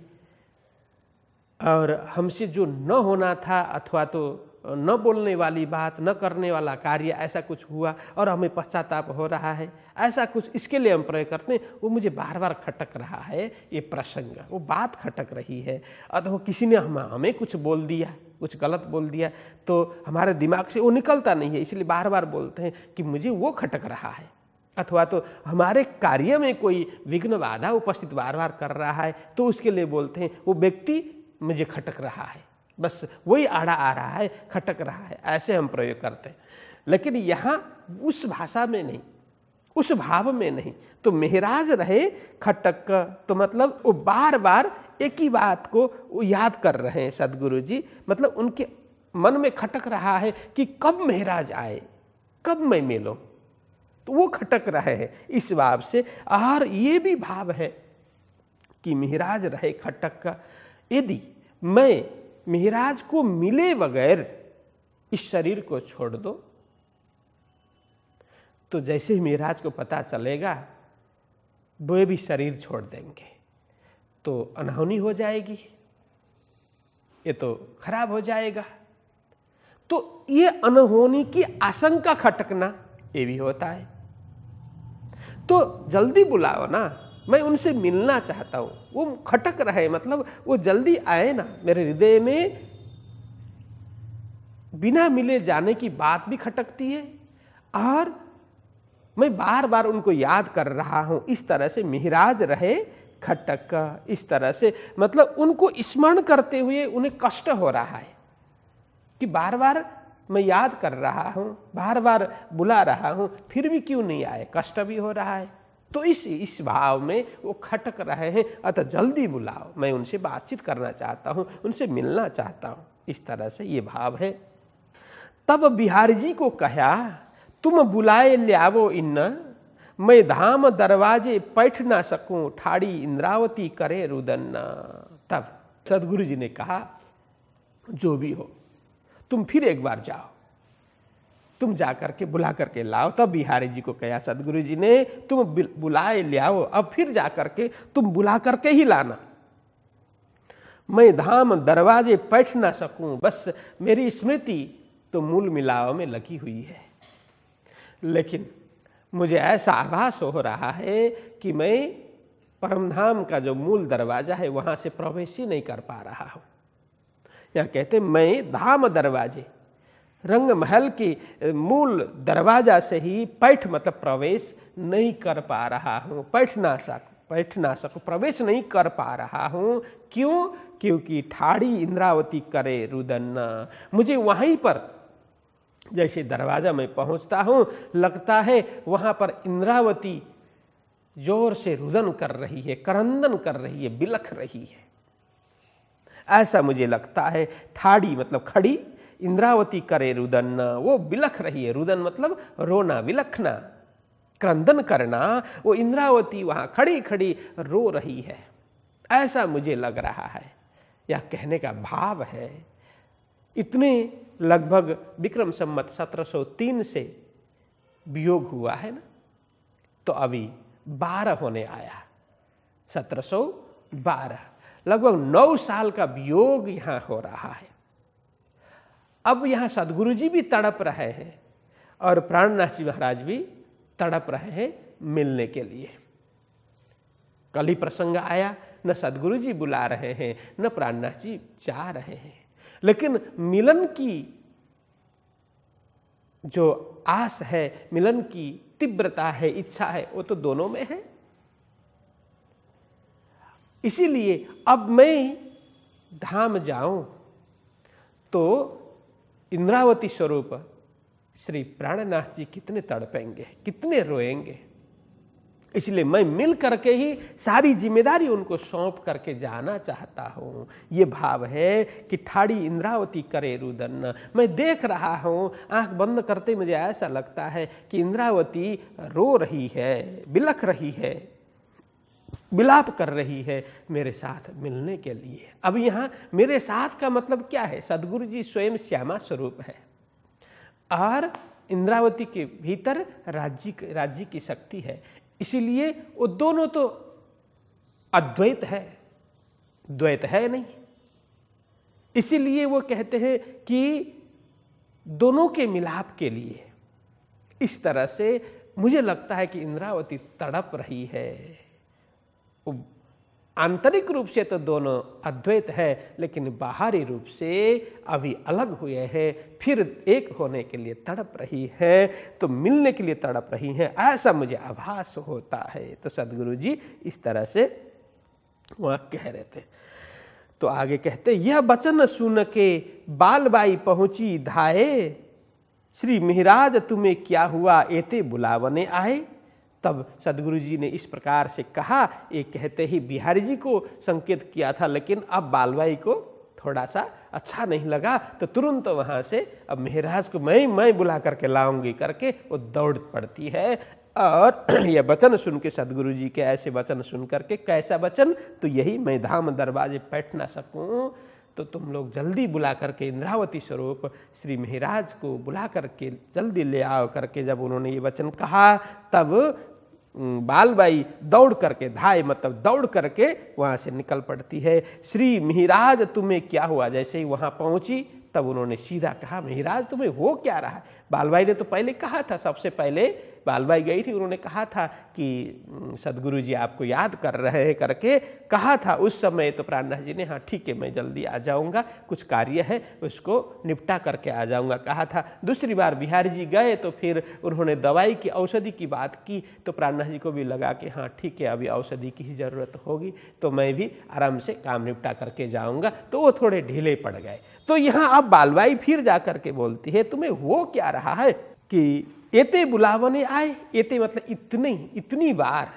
A: और हमसे जो न होना था अथवा तो न बोलने वाली बात, न करने वाला कार्य, ऐसा कुछ हुआ और हमें पश्चाताप हो रहा है, ऐसा कुछ, इसके लिए हम प्रयोग करते हैं। वो मुझे बार बार खटक रहा है, ये प्रसंग, वो बात खटक रही है। अथवा किसी ने हमें कुछ बोल दिया, कुछ गलत बोल दिया, तो हमारे दिमाग से वो निकलता नहीं है, इसलिए बार बार बोलते हैं कि मुझे वो खटक रहा है। अथवा तो हमारे कार्य में कोई विघ्न बाधा उपस्थित बार बार कर रहा है, तो उसके लिए बोलते हैं वो व्यक्ति मुझे खटक रहा है, बस वही आड़ा आ रहा है, खटक रहा है, ऐसे हम प्रयोग करते हैं। लेकिन यहाँ उस भाषा में नहीं, उस भाव में नहीं। तो मिहिराज रहे खटक, तो मतलब वो बार बार एक ही बात को वो याद कर रहे हैं सदगुरु जी, मतलब उनके मन में खटक रहा है कि कब मिहिराज आए, कब मैं मिलूं, तो वो खटक रहे हैं इस भाव से। और ये भी भाव है कि मिहिराज रहे खटक का, यदि मैं मिहिराज को मिले बगैर इस शरीर को छोड़ दो तो जैसे ही मिहिराज को पता चलेगा वो भी शरीर छोड़ देंगे, तो अनहोनी हो जाएगी, ये तो खराब हो जाएगा। तो ये अनहोनी की आशंका खटकना ये भी होता है। तो जल्दी बुलाओ ना, मैं उनसे मिलना चाहता हूं। वो खटक रहे, मतलब वो जल्दी आए ना। मेरे हृदय में बिना मिले जाने की बात भी खटकती है और मैं बार बार उनको याद कर रहा हूं। इस तरह से मिहिराज रहे खटक, इस तरह से मतलब उनको स्मरण करते हुए उन्हें कष्ट हो रहा है कि बार बार मैं याद कर रहा हूं, बार बार बुला रहा हूं, फिर भी क्यों नहीं आए, कष्ट भी हो रहा है। तो इस भाव में वो खटक रहे हैं, अतः जल्दी बुलाओ, मैं उनसे बातचीत करना चाहता हूं, उनसे मिलना चाहता हूं। इस तरह से ये भाव है। तब बिहारी जी को कहा, तुम बुलाए ल्यावो इन्न, मैं धाम दरवाजे बैठ ना सकूं, ठाड़ी इंद्रावती करे रुदन। तब सदगुरु जी ने कहा, जो भी हो तुम फिर एक बार जाओ, तुम जाकर के बुला करके लाओ। तब बिहारी जी को कहा सदगुरु जी ने, तुम बुलाए ले आओ, अब फिर जाकर के तुम बुला करके ही लाना। मैं धाम दरवाजे बैठ ना सकूं, बस मेरी स्मृति तो मूल मिलाव में लगी हुई है, लेकिन मुझे ऐसा आभास हो रहा है कि मैं परमधाम का जो मूल दरवाजा है वहां से प्रवेश ही नहीं कर पा रहा हूं। यहाँ कहते मैं धाम दरवाजे, रंग महल के मूल दरवाजा से ही पैठ मतलब प्रवेश नहीं कर पा रहा हूं, बैठ ना सकूं, प्रवेश नहीं कर पा रहा हूं। क्यों? क्योंकि ठाड़ी इंद्रावती करे रुदन। मुझे वहीं पर जैसे दरवाजा में पहुंचता हूं, लगता है वहां पर इंद्रावती जोर से रुदन कर रही है, करंदन कर रही है, बिलख रही है, ऐसा मुझे लगता है। ठाड़ी मतलब खड़ी, इंद्रावती करे रुदन, वो बिलख रही है। रुदन मतलब रोना, विलखना, क्रंदन करना। वो इंद्रावती वहां खड़ी खड़ी रो रही है, ऐसा मुझे लग रहा है। यह कहने का भाव है। इतने लगभग विक्रम संवत 1703 से वियोग हुआ है ना, तो अभी 12 होने आया, 1712, लगभग 9 साल का वियोग यहां हो रहा है। अब यहां सदगुरु जी भी तड़प रहे हैं और प्राणनाथ जी महाराज भी तड़प रहे हैं मिलने के लिए। कल ही प्रसंग आया, न सदगुरु जी बुला रहे हैं, न प्राणनाथ जी जा रहे हैं, लेकिन मिलन की जो आस है, मिलन की तीव्रता है, इच्छा है, वो तो दोनों में है। इसीलिए अब मैं धाम जाऊं तो इंद्रावती स्वरूप श्री प्राणनाथ जी कितने तड़पेंगे, कितने रोएंगे। इसलिए मैं मिल करके ही सारी जिम्मेदारी उनको सौंप करके जाना चाहता हूँ। ये भाव है कि ठाड़ी इंद्रावती करे रुदन। मैं देख रहा हूँ, आंख बंद करते मुझे ऐसा लगता है कि इंद्रावती रो रही है, बिलख रही है, विलाप कर रही है मेरे साथ मिलने के लिए। अब यहाँ मेरे साथ का मतलब क्या है? सदगुरु जी स्वयं श्यामा स्वरूप है और इंद्रावती के भीतर राज्य की शक्ति है। इसीलिए वो दोनों तो अद्वैत है, द्वैत है नहीं। इसीलिए वो कहते हैं कि दोनों के मिलाप के लिए इस तरह से मुझे लगता है कि इंद्रावती तड़प रही है। आंतरिक रूप से तो दोनों अद्वैत है, लेकिन बाहरी रूप से अभी अलग हुए हैं, फिर एक होने के लिए तड़प रही है, तो मिलने के लिए तड़प रही हैं, ऐसा मुझे आभास होता है। तो सदगुरु जी इस तरह से वह कह रहे थे। तो आगे कहते, यह वचन सुन के बालबाई पहुंची धाये, श्री मिहिराज तुम्हें क्या हुआ एते बुलावने आए। तब सदगुरु जी ने इस प्रकार से कहा। ये कहते ही बिहारी जी को संकेत किया था, लेकिन अब बालबाई को थोड़ा सा अच्छा नहीं लगा, तो तुरंत वहाँ से अब मेहराज को मैं बुला करके लाऊंगी करके वो दौड़ पड़ती है। और यह वचन सुन के सदगुरु जी के ऐसे वचन सुन करके, कैसा वचन? तो यही, मैं धाम दरवाजे बैठ ना सकूं तो तुम लोग जल्दी बुला करके इंद्रावती स्वरूप श्री मेहराज को बुला करके जल्दी ले आओ करके जब उन्होंने ये वचन कहा, तब बालबाई दौड़ करके, धाय मतलब दौड़ करके वहाँ से निकल पड़ती है। श्री मिहिराज तुम्हें क्या हुआ? जैसे ही वहाँ पहुँची तब उन्होंने सीधा कहा, मिहिराज तुम्हें हो क्या रहा है? बालबाई ने तो पहले कहा था, सबसे पहले बालबाई गई थी, उन्होंने कहा था कि सदगुरु जी आपको याद कर रहे हैं करके कहा था उस समय। तो प्राणनाथ जी ने हाँ ठीक है, मैं जल्दी आ जाऊंगा, कुछ कार्य है उसको निपटा करके आ जाऊंगा कहा था। दूसरी बार बिहारी जी गए तो फिर उन्होंने दवाई की, औषधि की बात की, तो प्राणनाथ जी को भी लगा कि हाँ ठीक है, अभी औषधि की ही ज़रूरत होगी, तो मैं भी आराम से काम निपटा करके जाऊँगा। तो वो थोड़े ढीले पड़ गए। तो यहाँ अब बालबाई फिर जा करके बोलती है, तुम्हें हो क्या रहा है कि एते बुलावने आए। एते मतलब इतनी बार,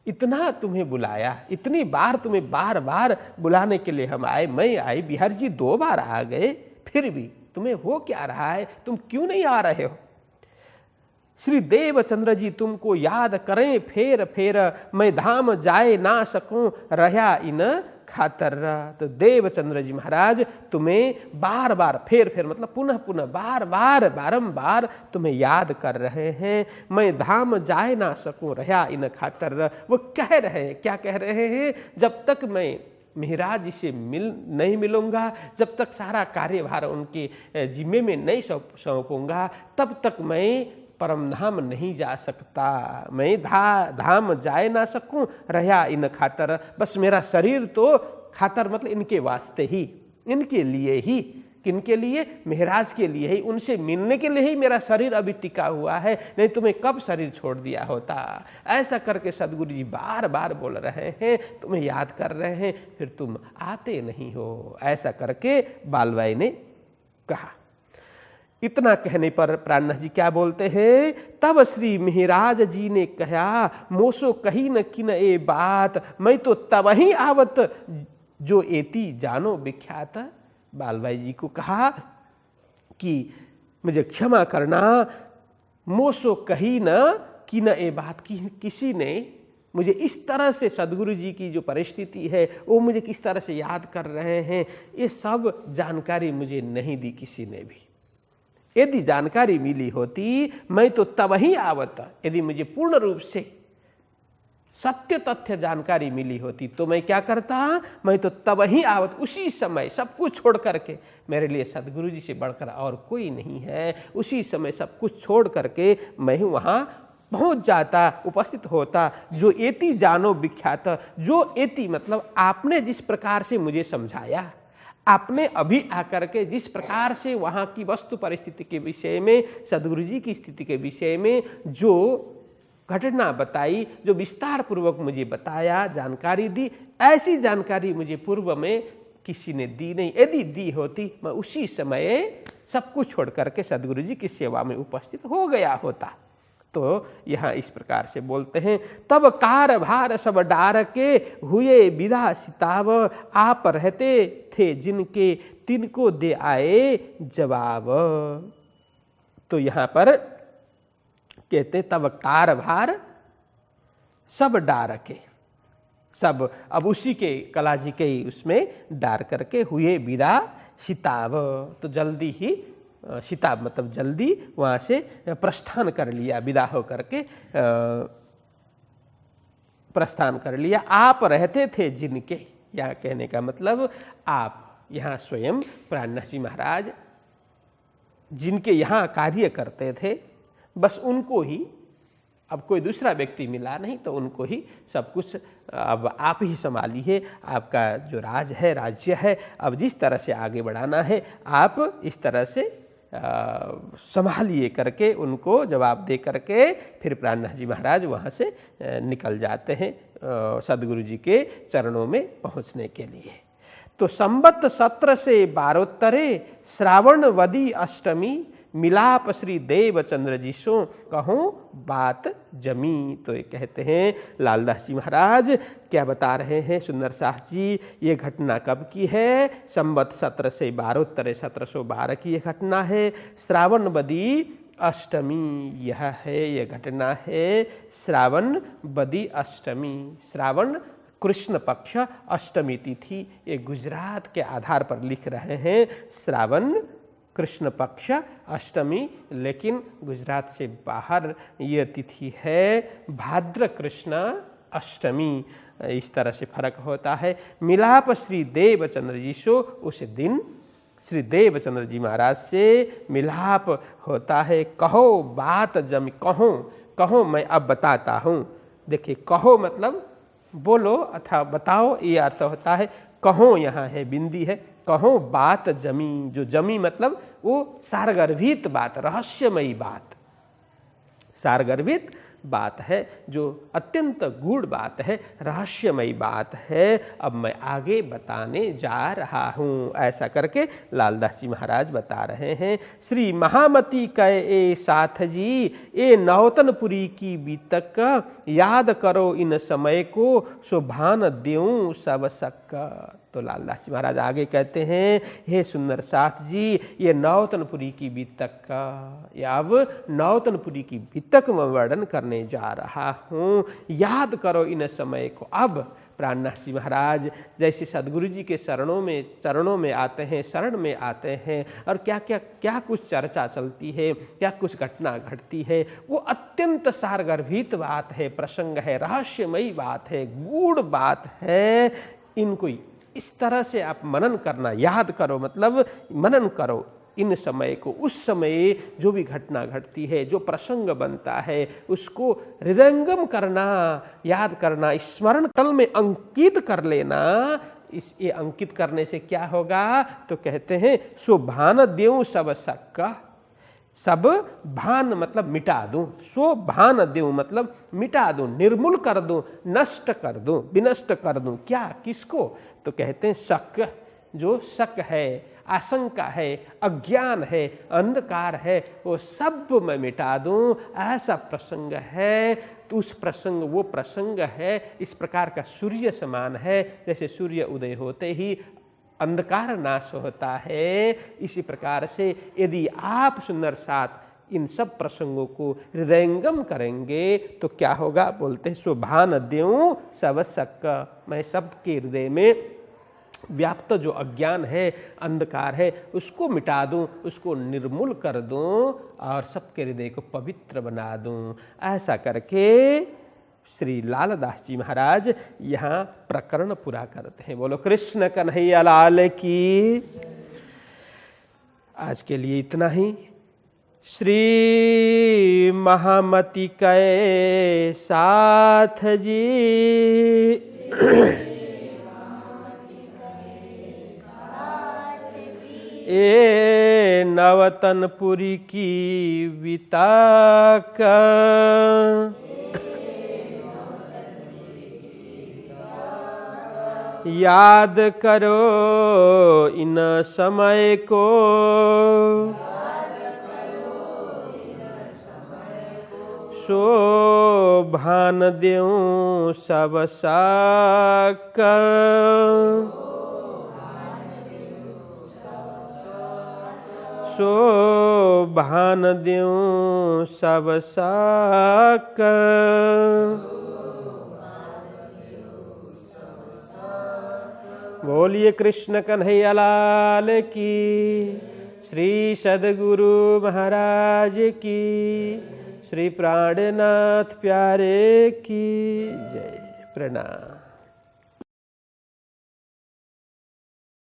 A: इतना तुम्हें बुलाया, इतनी बार तुम्हें बार बार बुलाने के लिए हम आए, मैं आई, बिहारी जी 2 बार आ गए, फिर भी तुम्हें हो क्या रहा है? तुम क्यों नहीं आ रहे हो? श्री देवचंद्र जी तुमको याद करें फेर फेर, मैं धाम जाए ना सकूं रहा इन खातर। तो देवचंद्र जी महाराज तुम्हें बार बार, फेर फेर मतलब पुनः पुनः, बार बार, बारंबार तुम्हें याद कर रहे हैं। मैं धाम जाए ना सकूं रहा इन खातर। वो कह रहे हैं, क्या कह रहे हैं? जब तक मैं मेहराज जी से नहीं मिलूंगा, जब तक सारा कार्यभार उनके जिम्मे में नहीं सौंपूंगा, तब तक मैं परम धाम नहीं जा सकता। मैं धाम जाए ना सकूं, रहा इन खातर। बस मेरा शरीर तो खातर मतलब इनके वास्ते ही, इनके लिए ही। किनके लिए? महाराज के लिए ही, उनसे मिलने के लिए ही मेरा शरीर अभी टिका हुआ है, नहीं तो मैं कब शरीर छोड़ दिया होता। ऐसा करके सदगुरु जी बार बार बोल रहे हैं, तुम्हें याद कर रहे हैं, फिर तुम आते नहीं हो। ऐसा करके बालवाई ने कहा। इतना कहने पर प्राणनाथ जी क्या बोलते हैं? तब श्री महाराज जी ने कहा, मोसो कही न किन ए बात, मैं तो तब ही आवत जो एती जानो विख्यात। बालवाई जी को कहा कि मुझे क्षमा करना, मोसो कही न कि न ए बात की, किसी ने मुझे इस तरह से सदगुरु जी की जो परिस्थिति है वो मुझे किस तरह से याद कर रहे हैं, ये सब जानकारी मुझे नहीं दी किसी ने भी। यदि जानकारी मिली होती मैं तो तब ही आवत, यदि मुझे पूर्ण रूप से सत्य तथ्य जानकारी मिली होती तो मैं क्या करता? मैं तो तब ही आवत, उसी समय सब कुछ छोड़ करके। मेरे लिए सदगुरु जी से बढ़कर और कोई नहीं है। उसी समय सब कुछ छोड़ करके मैं वहाँ पहुँच जाता, उपस्थित होता। जो एति जानो विख्यात, जो एति मतलब आपने जिस प्रकार से मुझे समझाया, आपने अभी आकर के जिस प्रकार से वहाँ की वस्तु परिस्थिति के विषय में, सदगुरु जी की स्थिति के विषय में जो घटना बताई, जो विस्तार पूर्वक मुझे बताया, जानकारी दी, ऐसी जानकारी मुझे पूर्व में किसी ने दी नहीं। यदि दी होती मैं उसी समय सब कुछ छोड़ करके सदगुरु जी की सेवा में उपस्थित हो गया होता। तो यहाँ इस प्रकार से बोलते हैं, तब कार भार सब डार के हुए विदा सिताव, आप रहते थे जिनके तिनको दे आए जवाब। तो यहाँ पर कहते तब कार भार सब डार के, सब अब उसी के कला जी के उसमें डार करके हुए विदा सिताव। तो जल्दी ही सिताब मतलब जल्दी वहाँ से प्रस्थान कर लिया, विदा हो करके प्रस्थान कर लिया। आप रहते थे जिनके, यहाँ कहने का मतलब आप यहाँ स्वयं प्राणनाथ जी महाराज जिनके यहाँ कार्य करते थे, बस उनको ही, अब कोई दूसरा व्यक्ति मिला नहीं तो उनको ही सब कुछ अब आप ही संभालिए। आपका जो राज है, राज्य है, अब जिस तरह से आगे बढ़ाना है आप इस तरह से संभालिए करके उनको जवाब दे करके फिर प्राणनाथ जी महाराज वहाँ से निकल जाते हैं सदगुरु जी के चरणों में पहुँचने के लिए। तो संबत 17 से 12 श्रावण वदी अष्टमी, मिलाप श्री देवचंद्र जी सो कहूँ बात जमी। तो ये कहते हैं लालदास जी महाराज क्या बता रहे हैं सुंदर शाह जी, ये घटना कब की है? संबत 17 से 12 1712 की ये घटना है। श्रावण बदी अष्टमी यह है, ये घटना है श्रावण बदी अष्टमी। श्रावण कृष्ण पक्ष, अष्टमी तिथि, ये गुजरात के आधार पर लिख रहे हैं श्रावण कृष्ण पक्ष अष्टमी, लेकिन गुजरात से बाहर ये तिथि है भाद्र कृष्ण अष्टमी। इस तरह से फर्क होता है। मिलाप श्री देवचंद्र जी सो, उस दिन श्री देवचंद्र जी महाराज से मिलाप होता है। कहो बात जमी, कहो कहो मैं अब बताता हूँ। देखिए कहो मतलब बोलो अथवा बताओ, ये अर्थ होता है। कहो यहाँ है बिंदी है, कहो बात जमी, जो जमी मतलब वो सारगर्भित बात, रहस्यमयी बात, सारगर्भित बात है, जो अत्यंत गूढ़ बात है, रहस्यमयी बात है, अब मैं आगे बताने जा रहा हूँ। ऐसा करके लालदास जी महाराज बता रहे हैं। श्री महामती कहे ए साथ जी, ए नौतनपुरी की बीतक, याद करो इन समय को, सुभान देऊं सब सक। तो लालदास जी महाराज आगे कहते हैं, हे सुंदर साथ जी, ये नौतनपुरी की बीतक का, या अब नौतनपुरी की बीतक में वर्णन करने जा रहा हूँ। याद करो इन समय को। अब प्राणनाथ जी महाराज जैसे सदगुरु जी के चरणों में आते हैं, शरण में आते हैं, और क्या कुछ चर्चा चलती है, क्या कुछ घटना घटती है, वो अत्यंत सारगर्भित बात है, प्रसंग है, रहस्यमयी बात है, गूढ़ बात है। इनको इस तरह से आप मनन करना, याद करो मतलब मनन करो, इन समय को, उस समय जो भी घटना घटती है, जो प्रसंग बनता है, उसको हृदयंगम करना, याद करना, स्मरण तल में अंकित कर लेना। ये अंकित करने से क्या होगा? तो कहते हैं सो भान देऊं सब सक्का। सब भान मतलब मिटा दूं, सो भान देऊं मतलब मिटा दूं, निर्मूल कर दूं, नष्ट कर दूं, विनष्ट कर दूं। क्या? किसको? तो कहते हैं शक, जो शक है, आशंका है, अज्ञान है, अंधकार है, वो सब मैं मिटा दूं। ऐसा प्रसंग है। तो उस प्रसंग, वो प्रसंग है इस प्रकार का सूर्य समान है। जैसे सूर्य उदय होते ही अंधकार नाश होता है, इसी प्रकार से यदि आप सुंदर साथ इन सब प्रसंगों को हृदयंगम करेंगे तो क्या होगा? बोलते हैं सुभान देऊं सब शक। मैं सबके हृदय में व्याप्त जो अज्ञान है, अंधकार है, उसको मिटा दूं, उसको निर्मूल कर दूं और सबके हृदय को पवित्र बना दूं। ऐसा करके श्री लालदास जी महाराज यहाँ प्रकरण पूरा करते हैं। बोलो कृष्ण कन्हैया लाल की। आज के लिए इतना ही। श्री महामति कै साथ जी ए नवतनपुरी की विताक याद करो इन समय को, सो भान देऊं सब साक। सो भान देऊं सब साक। बोलिए कृष्ण कन्हैया लाल की। श्री सद्गुरु महाराज की। श्री प्राणनाथ प्यारे की जय। प्रणाम।